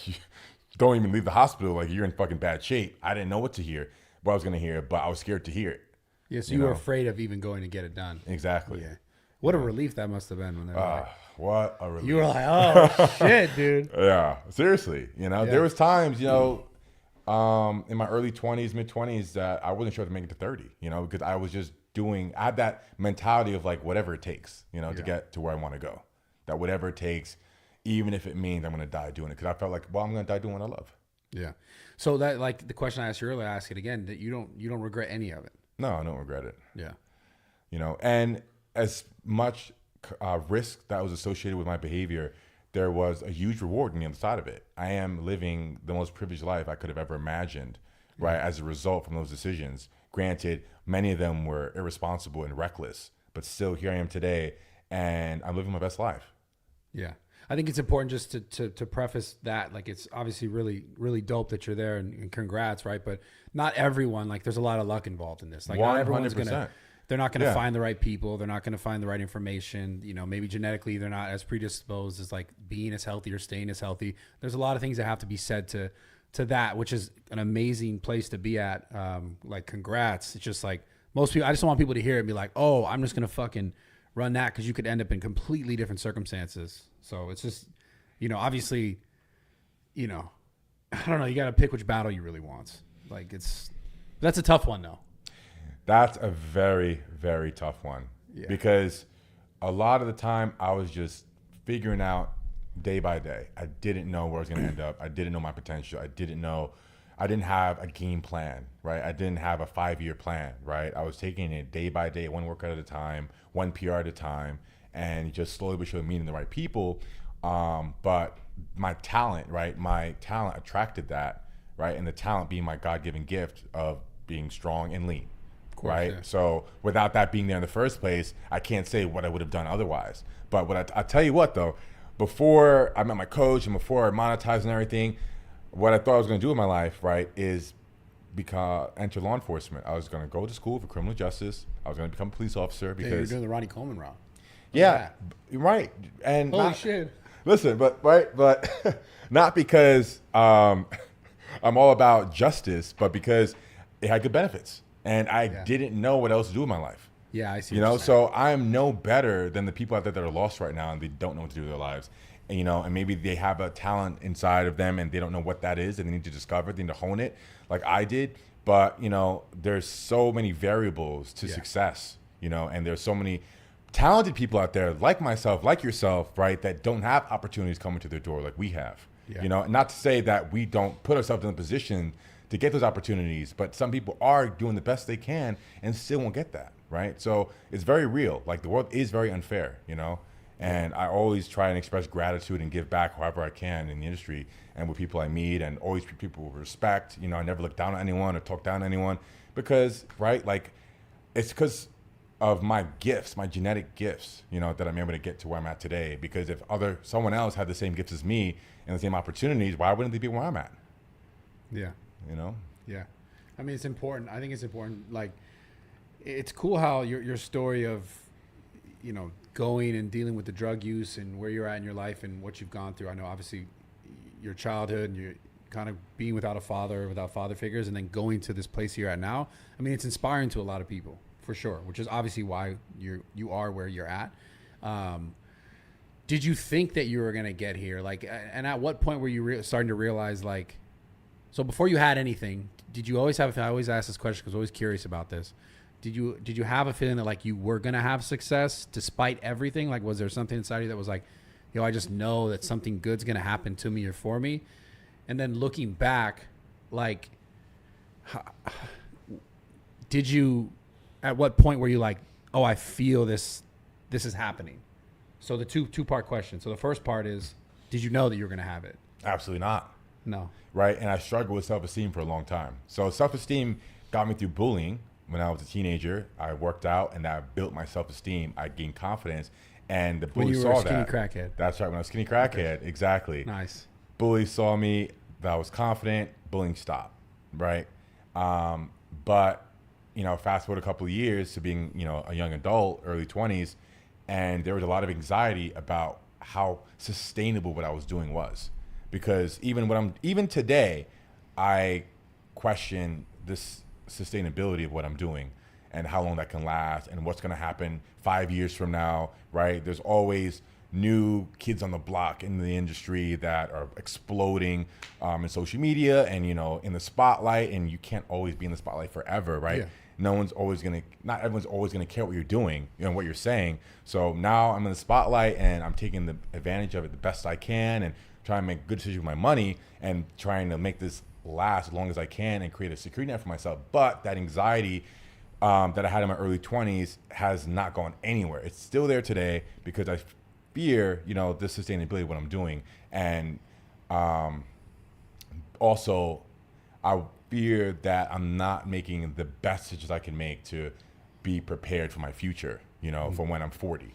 don't even leave the hospital. Like, you're in fucking bad shape. I didn't know what to hear, what I was going to hear, but I was scared to hear it. Yeah, so you were afraid of even going to get it done. Exactly. Yeah. What a relief that must have been when they were like, what a relief. You were like, oh, shit, dude. Yeah, seriously. You know, there was times, you know, in my early 20s, mid-20s, that I wasn't sure to make it to 30, you know, because I was just I had that mentality of like, whatever it takes, you know, to get to where I want to go. That whatever it takes, even if it means I'm going to die doing it. Because I felt like, well, I'm going to die doing what I love. Yeah. So that, like the question I asked you earlier, I ask it again, that you don't regret any of it. No, I don't regret it. Yeah. You know, and as much risk that was associated with my behavior, there was a huge reward on the other side of it. I am living the most privileged life I could have ever imagined, right, as a result from those decisions. Granted, many of them were irresponsible and reckless, but still here I am today, and I'm living my best life. Yeah. I think it's important just to preface that, like, it's obviously really, really dope that you're there and congrats, right? But not everyone, like, there's a lot of luck involved in this. Like, 100%. Not everyone's they're not going to find the right people. They're not going to find the right information. You know, maybe genetically they're not as predisposed as like being as healthy or staying as healthy. There's a lot of things that have to be said to that, which is an amazing place to be at. Like, congrats. It's just like most people, I just don't want people to hear it and be like, oh, I'm just going to fucking run that, because you could end up in completely different circumstances. So it's just, you know, obviously, you know, I don't know. You got to pick which battle you really want. Like, that's a tough one though. That's a very, very tough one, because a lot of the time I was just figuring out day by day. I didn't know where I was going to end up. I didn't know my potential. I didn't have a game plan, right? I didn't have a 5-year plan, right? I was taking it day by day, one workout at a time, one PR at a time, and just slowly but surely meeting the right people. But my talent, right? My talent attracted that, right? And the talent being my God-given gift of being strong and lean. Course, right. Yeah. So without that being there in the first place, I can't say what I would have done otherwise. But what I tell you what, though, before I met my coach and before I monetized and everything, what I thought I was going to do in my life, right, is enter law enforcement. I was going to go to school for criminal justice. I was going to become a police officer because you're doing the Ronnie Coleman route. Yeah, right. And holy shit. Listen, but not because I'm all about justice, but because it had good benefits. And I didn't know what else to do in my life. Yeah, I see. You know, so I'm no better than the people out there that are lost right now and they don't know what to do with their lives. And, you know, and maybe they have a talent inside of them and they don't know what that is and they need to discover it, they need to hone it like I did. But, you know, there's so many variables to success, you know, and there's so many talented people out there like myself, like yourself, right, that don't have opportunities coming to their door like we have. You know, not to say that we don't put ourselves in a position to get those opportunities, but some people are doing the best they can and still won't get that, right? So it's very real. Like, the world is very unfair, you know? And I always try and express gratitude and give back however I can in the industry and with people I meet, and always treat people with respect. You know, I never look down on anyone or talk down on anyone because, right, like, it's because of my gifts, my genetic gifts, you know, that I'm able to get to where I'm at today. Because if someone else had the same gifts as me and the same opportunities, why wouldn't they be where I'm at? Yeah. You know? Yeah. I mean, it's important. I think it's important. Like, it's cool how your story of, you know, going and dealing with the drug use and where you're at in your life and what you've gone through. I know obviously your childhood and you're kind of being without a father, without father figures, and then going to this place you're at now. I mean, it's inspiring to a lot of people for sure, which is obviously why you are where you're at. Did you think that you were going to get here? Like, and at what point were you starting to realize, like, so before you had anything, did you always have, I always ask this question because I'm always curious about this. Did you have a feeling that like you were going to have success despite everything? Like, was there something inside you that was like, yo, I just know that something good's going to happen to me or for me? And then looking back, like, did you, at what point were you like, oh, I feel this is happening? So the two-part question. So the first part is, did you know that you were going to have it? Absolutely not. No. Right? And I struggled with self-esteem for a long time. So self-esteem got me through bullying. When I was a teenager, I worked out and that built my self-esteem. I gained confidence, and the bullies saw that. When you were a skinny crackhead. That's right. When I was skinny crackhead, Okay. exactly. Nice. Bullies saw me, that I was confident, bullying stopped, right? But, you know, fast forward a couple of years to being, you know, a young adult, early 20s, and there was a lot of anxiety about how sustainable what I was doing was. Because even today, I question this sustainability of what I'm doing and how long that can last and what's going to happen 5 years from now, right? There's always new kids on the block in the industry that are exploding in social media and, you know, in the spotlight, and you can't always be in the spotlight forever, right? Yeah. Not everyone's always going to care what you're doing, you know, what you're saying. So now I'm in the spotlight and I'm taking the advantage of it the best I can and trying to make good decisions with my money and trying to make this last as long as I can and create a security net for myself. But that anxiety that I had in my early 20s has not gone anywhere. It's still there today because I fear, you know, the sustainability of what I'm doing. And also I fear that I'm not making the best decisions I can make to be prepared for my future, you know, for when I'm 40,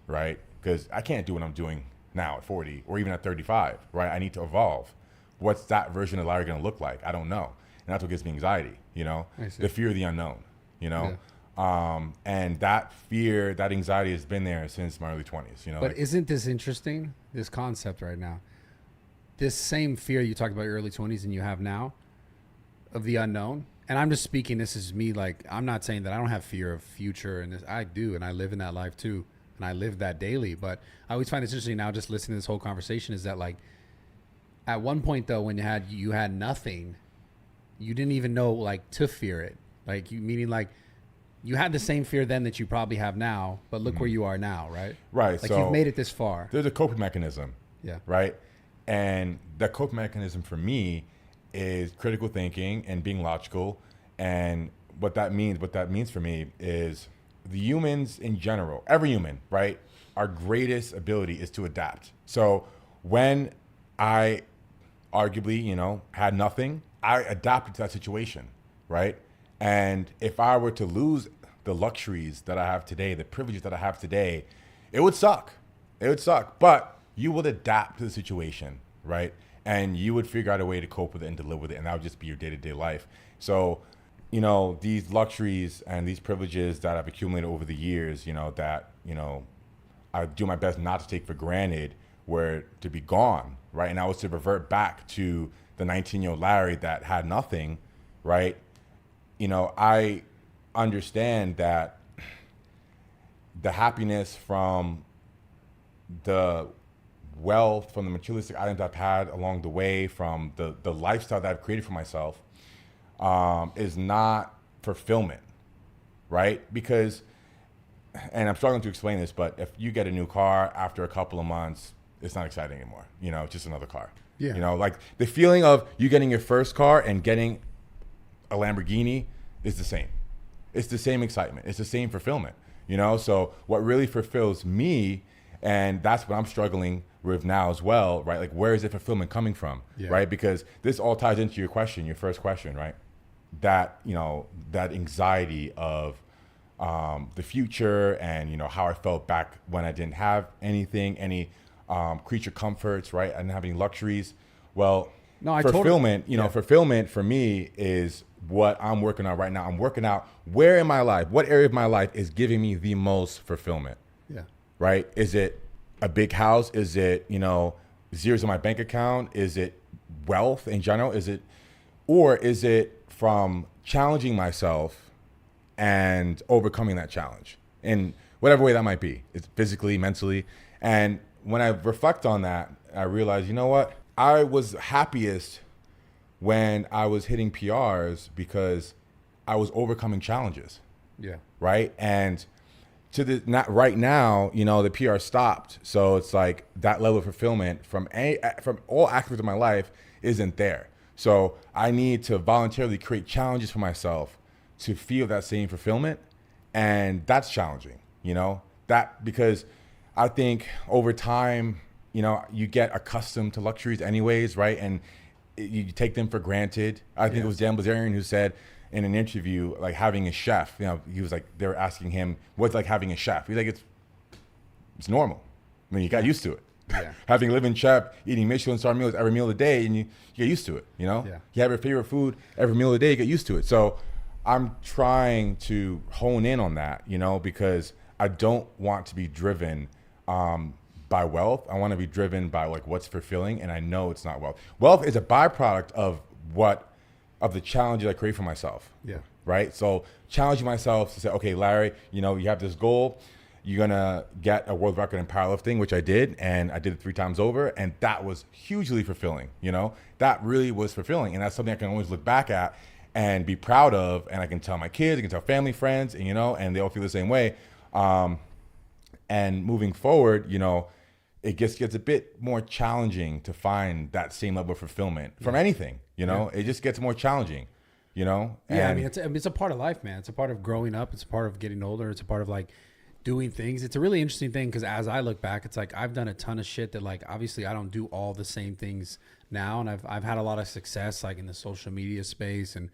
right? Because I can't do what I'm doing now at 40 or even at 35, right? I need to evolve. What's that version of Larry going to look like? I don't know. And that's what gives me anxiety, you know, the fear of the unknown, you know? Yeah. And that fear, that anxiety has been there since my early 20s, you know? But isn't this interesting, this concept right now? This same fear you talked about your early 20s and you have now of the unknown. And I'm just speaking, this is me, like, I'm not saying that I don't have fear of future and this, I do. And I live in that life too. And I live that daily. But I always find it interesting now, just listening to this whole conversation, is that like, at one point though, when you had nothing, you didn't even know like to fear it. Like meaning like you had the same fear then that you probably have now, but look where you are now, right? Right. Like so you've made it this far. There's a coping mechanism. Yeah. Right. And the coping mechanism for me is critical thinking and being logical. And what that means for me is the humans in general, every human, right? Our greatest ability is to adapt. So when I arguably, you know, had nothing, I adapted to that situation, right? And if I were to lose the luxuries that I have today, the privileges that I have today, it would suck. It would suck. But you would adapt to the situation, right? And you would figure out a way to cope with it and to live with it. And that would just be your day-to-day life. So, you know, these luxuries and these privileges that I've accumulated over the years, you know, that, you know, I do my best not to take for granted were to be gone, right? And I was to revert back to the 19-year-old Larry that had nothing, right? You know, I understand that the happiness from the wealth, from the materialistic items I've had along the way, from the lifestyle that I've created for myself, is not fulfillment, right? Because, and I'm struggling to explain this, but if you get a new car after a couple of months, it's not exciting anymore. You know, it's just another car. Yeah. You know, like the feeling of you getting your first car and getting a Lamborghini is the same. It's the same excitement. It's the same fulfillment, you know? So what really fulfills me, and that's what I'm struggling with now as well, right? Like, where is the fulfillment coming from, right? Because this all ties into your question, your first question, right? That, you know, that anxiety of the future and, you know, how I felt back when I didn't have anything, any creature comforts, right? I didn't have any luxuries. Well, no, fulfillment, you know, fulfillment for me is what I'm working on right now. I'm working out where in my life, what area of my life is giving me the most fulfillment. Yeah. right? Is it a big house? Is it, you know, zeros in my bank account? Is it wealth in general? Or is it from challenging myself and overcoming that challenge in whatever way that might be? It's physically, mentally. And when I reflect on that, I realize, you know what? I was happiest when I was hitting PRs because I was overcoming challenges. Yeah. Right. And not right now, you know, the PR stopped. So it's like that level of fulfillment from all aspects of my life isn't there. So I need to voluntarily create challenges for myself to feel that same fulfillment. And that's challenging, you know, because I think over time, you know, you get accustomed to luxuries anyways, right? And you take them for granted. I think it was Dan Bilzerian who said in an interview, like having a chef, you know, he was like, they were asking him, what's like having a chef? He's like, it's normal. I mean, you got used to it. Yeah. Having a living chef, eating Michelin-star meals every meal of the day, and you get used to it, you know? Yeah. You have your favorite food every meal of the day, you get used to it. So I'm trying to hone in on that, you know, because I don't want to be driven by wealth. I want to be driven by like what's fulfilling, and I know it's not wealth. Wealth is a byproduct of the challenges I create for myself. Yeah. Right. So challenging myself to say, okay, Larry, you know, you have this goal. You're gonna get a world record in powerlifting, which I did, and I did it 3 times over, and that was hugely fulfilling. You know, that really was fulfilling, and that's something I can always look back at and be proud of, and I can tell my kids, I can tell family, friends, and you know, and they all feel the same way. And moving forward, you know, it gets a bit more challenging to find that same level of fulfillment from anything, you know. It just gets more challenging, you know. And I mean, it's a part of life, man. It's a part of growing up. It's a part of getting older. It's a part of like doing things. It's a really interesting thing because as I look back, it's like I've done a ton of shit that like obviously I don't do all the same things now, and I've had a lot of success like in the social media space and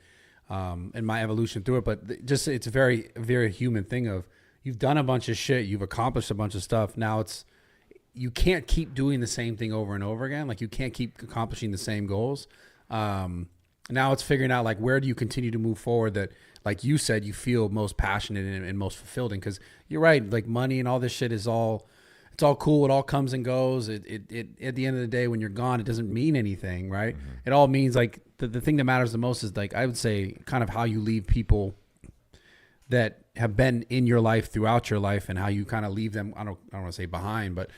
my evolution through it. But just it's a very, very human thing of you've done a bunch of shit, you've accomplished a bunch of stuff. Now you can't keep doing the same thing over and over again. Like you can't keep accomplishing the same goals. Now it's figuring out like where do you continue to move forward that, like you said, you feel most passionate and most fulfilled in. Because you're right, like money and all this shit is all cool. It all comes and goes. It at the end of the day, when you're gone, it doesn't mean anything, right? Mm-hmm. It all means like the thing that matters the most is like I would say kind of how you leave people that have been in your life throughout your life and how you kind of leave them. I don't want to say behind, but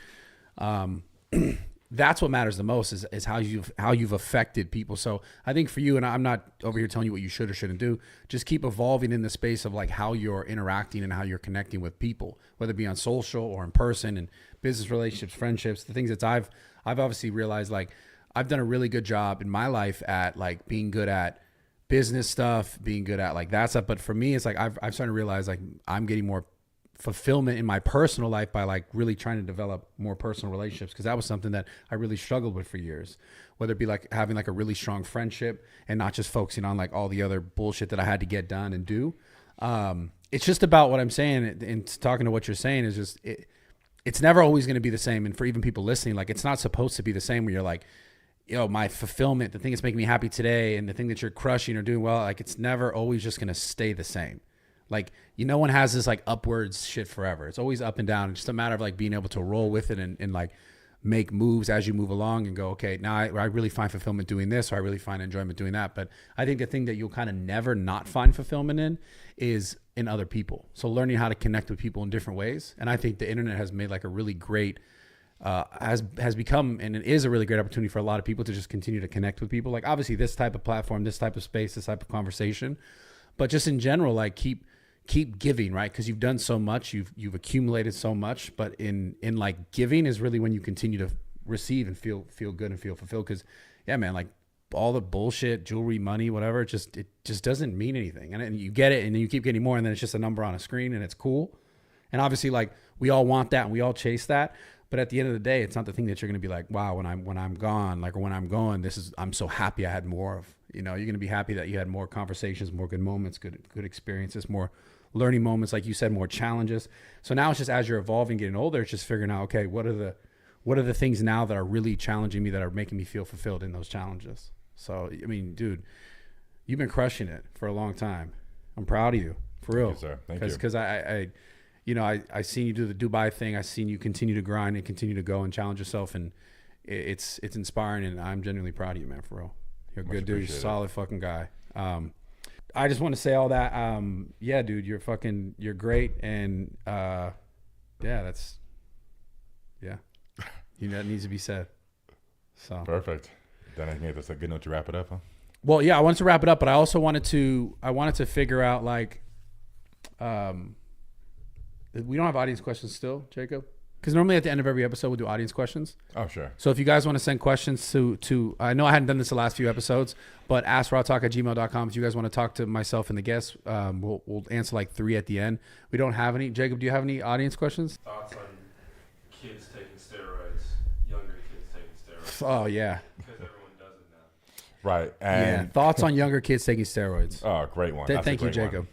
that's what matters the most is how you've affected people. So I think for you, and I'm not over here telling you what you should or shouldn't do, just keep evolving in the space of like how you're interacting and how you're connecting with people, whether it be on social or in person and business relationships, friendships, the things that I've obviously realized, like I've done a really good job in my life at like being good at business stuff, being good at like that stuff. But for me, it's like I've started to realize like I'm getting more fulfillment in my personal life by like really trying to develop more personal relationships, because that was something that I really struggled with for years, whether it be like having like a really strong friendship and not just focusing on like all the other bullshit that I had to get done and do. It's just about what I'm saying, and talking to what you're saying is just it's never always going to be the same. And for even people listening, like it's not supposed to be the same where you're like, you know, my fulfillment, the thing that's making me happy today and the thing that you're crushing or doing well, like it's never always just going to stay the same. Like, no one has this like upwards shit forever. It's always up and down. It's just a matter of like being able to roll with it and like make moves as you move along and go, okay, now I really find fulfillment doing this, or I really find enjoyment doing that. But I think the thing that you'll kind of never not find fulfillment in is in other people. So learning how to connect with people in different ways. And I think the internet has made like a really great, has become, and it is a really great opportunity for a lot of people to just continue to connect with people. Like obviously this type of platform, this type of space, this type of conversation, but just in general, like keep giving, right? Because you've done so much, you've accumulated so much, but in like giving is really when you continue to receive and feel good and feel fulfilled. Because yeah, man, like all the bullshit, jewelry, money, whatever, it just doesn't mean anything. And you get it, and then you keep getting more, and then it's just a number on a screen, and it's cool. And obviously, like we all want that, and we all chase that. But at the end of the day, it's not the thing that you're gonna be like, wow, when I'm gone, like, or when I'm going, I'm so happy I had more of. You know, you're gonna be happy that you had more conversations, more good moments, good experiences, more learning moments, like you said, more challenges. So now it's just as you're evolving, getting older, it's just figuring out, okay, what are the things now that are really challenging me, that are making me feel fulfilled in those challenges. So I mean, dude, you've been crushing it for a long time. I'm proud of you, for real. Thank you, sir. Thank you. Because I you know, I seen you do the Dubai thing. I seen you continue to grind and continue to go and challenge yourself, and it's inspiring, and I'm genuinely proud of you, man, for real. You're a good dude. You're a solid fucking guy. I just want to say all that. Yeah, dude, you're great, and yeah, that needs to be said. So perfect. Then I think that's a good note to wrap it up, huh? Well, yeah, I wanted to wrap it up, but I also wanted to figure out, like, we don't have audience questions still, Jacob? Because normally at the end of every episode, we'll do audience questions. Oh, sure. So if you guys want to send questions to I know I hadn't done this the last few episodes, but askrawtalk@gmail.com. If you guys want to talk to myself and the guests, we'll answer like 3 at the end. We don't have any. Jacob, do you have any audience questions? Thoughts on kids taking steroids, younger kids taking steroids? Oh, yeah. Because everyone does it now. Right. And yeah. Thoughts on younger kids taking steroids? Oh, great one. Thank you, Jacob.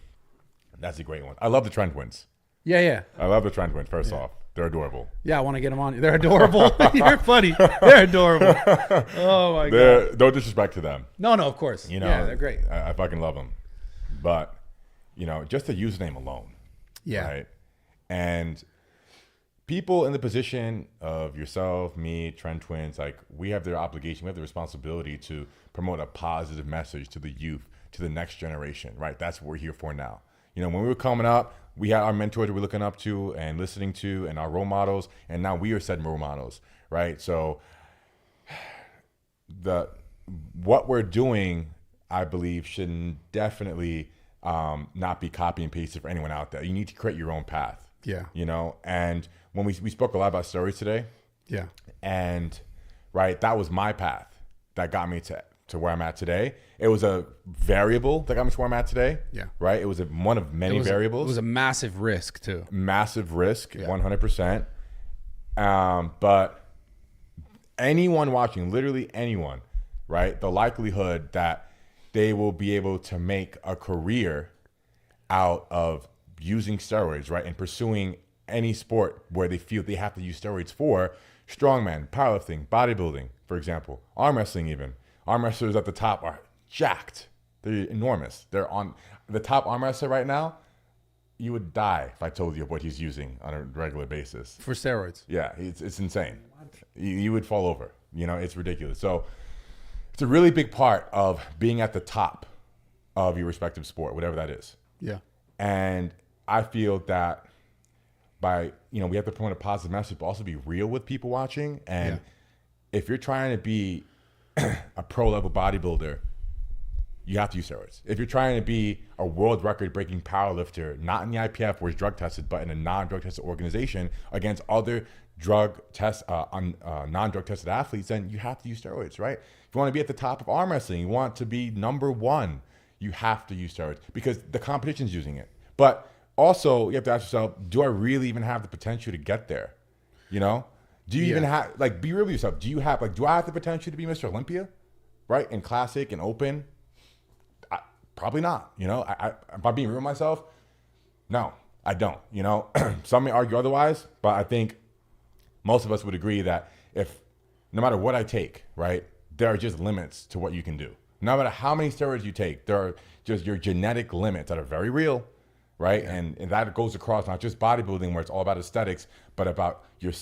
That's a great one. I love the Tren Twins. Yeah. I love the Tren Twins, first off. They're adorable. Yeah, I want to get them on. They're adorable. You're funny. They're adorable. Oh, my God. No disrespect to them. No, of course. You know, yeah, they're great. I fucking love them. But, you know, just the username alone. Yeah. Right? And people in the position of yourself, me, Tren Twins, like, we have the obligation, we have the responsibility to promote a positive message to the youth, to the next generation, right? That's what we're here for now. You know, when we were coming up, we had our mentors that we're looking up to and listening to, and our role models, and now we are setting role models, right? So what we're doing, I believe, should definitely not be copy and pasted for anyone out there. You need to create your own path. Yeah. You know, and when we spoke a lot about steroids today. Yeah. And right, that was my path that got me to where I'm at today. It was a variable that got me to where I'm at today. Yeah. Right. It was one of many variables. It was a massive risk too. Massive risk, 100%. But anyone watching, literally anyone, right? The likelihood that they will be able to make a career out of using steroids, right? And pursuing any sport where they feel they have to use steroids for, strongman, powerlifting, bodybuilding, for example, arm wrestling even. Arm wrestlers at the top are jacked. They're enormous. They're on the top arm wrestler right now. You would die if I told you what he's using on a regular basis. For steroids. Yeah, it's insane. You would fall over. You know, it's ridiculous. So it's a really big part of being at the top of your respective sport, whatever that is. Yeah. And I feel that we have to promote a positive message, but also be real with people watching. And if you're trying to be a pro level bodybuilder, you have to use steroids. If you're trying to be a world record breaking powerlifter, not in the IPF where it's drug tested, but in a non-drug tested organization against other non-drug tested athletes, then you have to use steroids, right? If you want to be at the top of arm wrestling, you want to be number one, you have to use steroids because the competition's using it. But also you have to ask yourself, do I really even have the potential to get there? You know? Do you even have, like, be real with yourself. Do I have the potential to be Mr. Olympia, right? In classic and open? Probably not. You know, if I'm being real with myself, no, I don't. You know, some may argue otherwise, but I think most of us would agree that no matter what I take, right, there are just limits to what you can do. No matter how many steroids you take, there are just your genetic limits that are very real, right? Yeah. And that goes across not just bodybuilding where it's all about aesthetics, but about your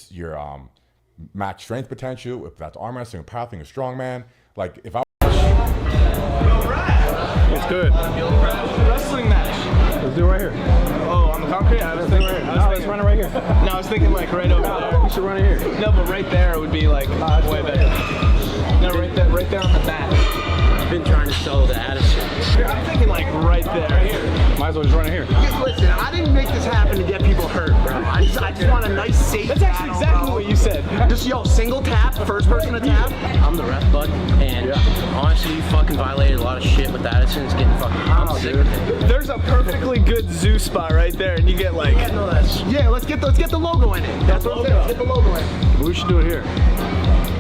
match strength potential, if that's arm wrestling or powerlifting or strongman. Like if I It's good. Wrestling match. Let's do it right here. Oh, on the concrete? I was thinking. Let's run it right here. No, I was thinking like right over there. You should run it here. No, but right there would be like way better. No, right there on the mat. I've been trying to sell the Addison. I'm thinking like right there. Might as well just run it here. Listen, I didn't make this happen to get people hurt, bro. I just want a nice, safe That's actually battle, exactly bro. what you said. Just, single tap, first person to tap. I'm the ref, bud, and honestly, you fucking violated a lot of shit with Addison. It's getting fucking, I'm sick of it. There's a perfectly good zoo spot right there, and you get like. Yeah, let's get the logo in it. That's what I'm saying. Let's get the logo in. We should do it here.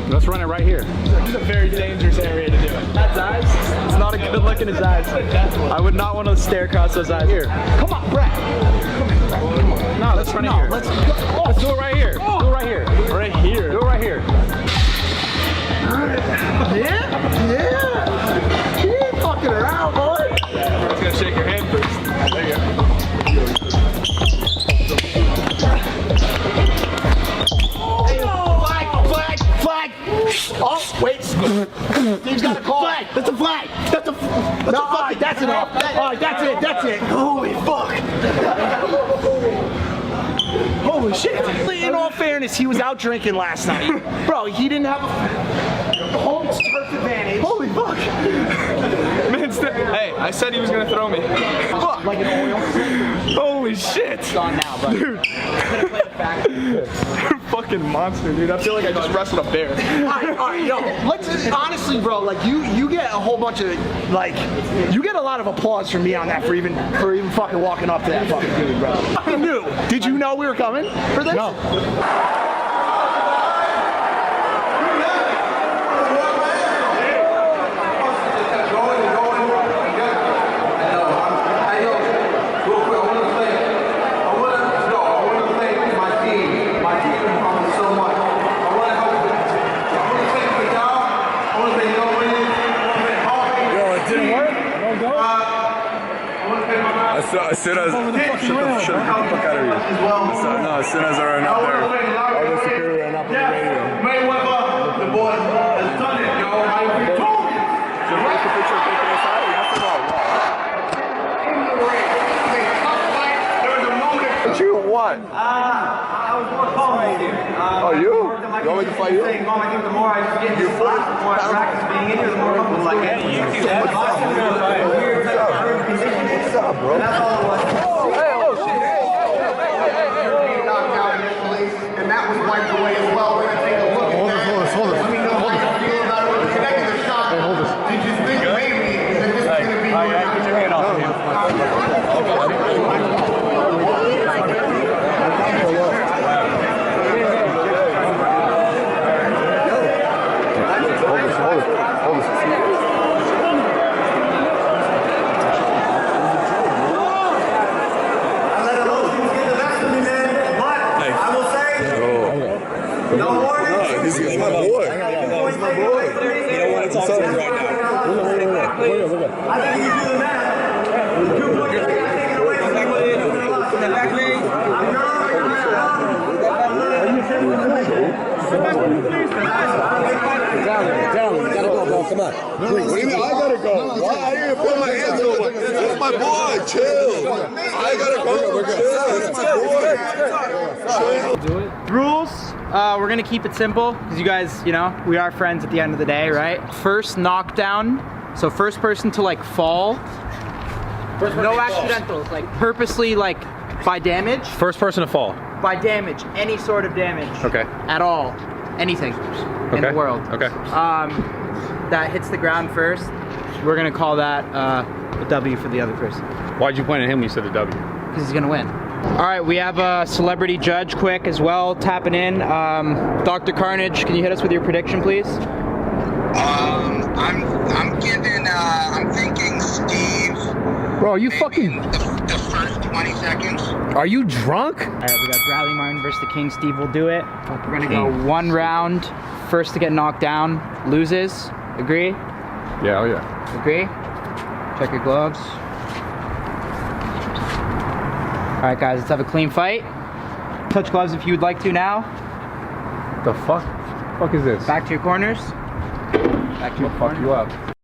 Let's run it right here. This is a very dangerous area to do it. That's eyes. It's not a good look in his eyes. I would not want to stare across those eyes. Here. Come on, Brett. No, let's run it here. Let's do it right here. Do it right here. Right here. Do it right here. Yeah. You ain't fucking around, boy. I was gonna shake your hand first. There you go. flag. That's a flag. That's a fucking. That's enough. All right, that's it. That's it. Holy fuck. Holy shit. In all fairness, he was out drinking last night. Bro, he didn't have a home turf advantage. Holy fuck. Man, hey, I said he was gonna throw me. Fuck. Like an oil. Holy shit. It's gone now, bro. Dude. You're a fucking monster, dude. I feel like I just wrestled a bear. Alright, yo, let's honestly, bro, like you get a whole bunch of like you get a lot of applause from me on that for even fucking walking up to that fucking dude, bro. I knew. Did you know we were coming for this? No. As soon as shut the fuck out of here. No, as soon as I ran up there, all the security ran up on the radio. Mayweather, the boy has done it, yo. I told you. Just take the picture of taking us out. You have to go. There was a moment. But you what? I was more calm here. Oh, you? You want me to fight you? I think the more I get you more I practice being in here, the more comfortable I get. You do that. What's up, bro? That's all it was. And that was wiped away as well. We're gonna take a look at that. Hold this. Let me know how you feel about it. We're connecting the shot. Did you think maybe that this is gonna be your Get your hand off of Hold this. He's my boy. He's my boy. You don't want to talk to him right now. I think you do the math. 2 points taken away from the back leg. I'm Down. You gotta go, bro. Come on. What do you mean? I gotta go. Why? I didn't put my hands over. That's my boy. Chill. I gotta go. Chill. That's my boy. Rules. We're gonna keep it simple because you guys, you know, we are friends at the end of the day, right? First knockdown. So first person to like fall. No accidentals. Like purposely, like by damage. First person to fall. By damage. Any sort of damage. Okay. At all. Anything in the world. Okay. That hits the ground first. We're gonna call that a W for the other person. Why'd you point at him when you said the W? Because he's gonna win. All right, we have a celebrity judge quick as well, tapping in. Dr. Carnage, can you hit us with your prediction, please? I'm thinking Steve. Bro, are you fucking... The first 20 seconds. Are you drunk? All right, we got Bradley Martin versus the King. Steve will do it. We're gonna go 1 round. First to get knocked down loses. Agree? Yeah, oh yeah. Agree? Check your gloves. All right, guys, let's have a clean fight. Touch gloves if you would like to now. The fuck? Fuck is this? Back to your corners. Back to your corners. Fuck you up.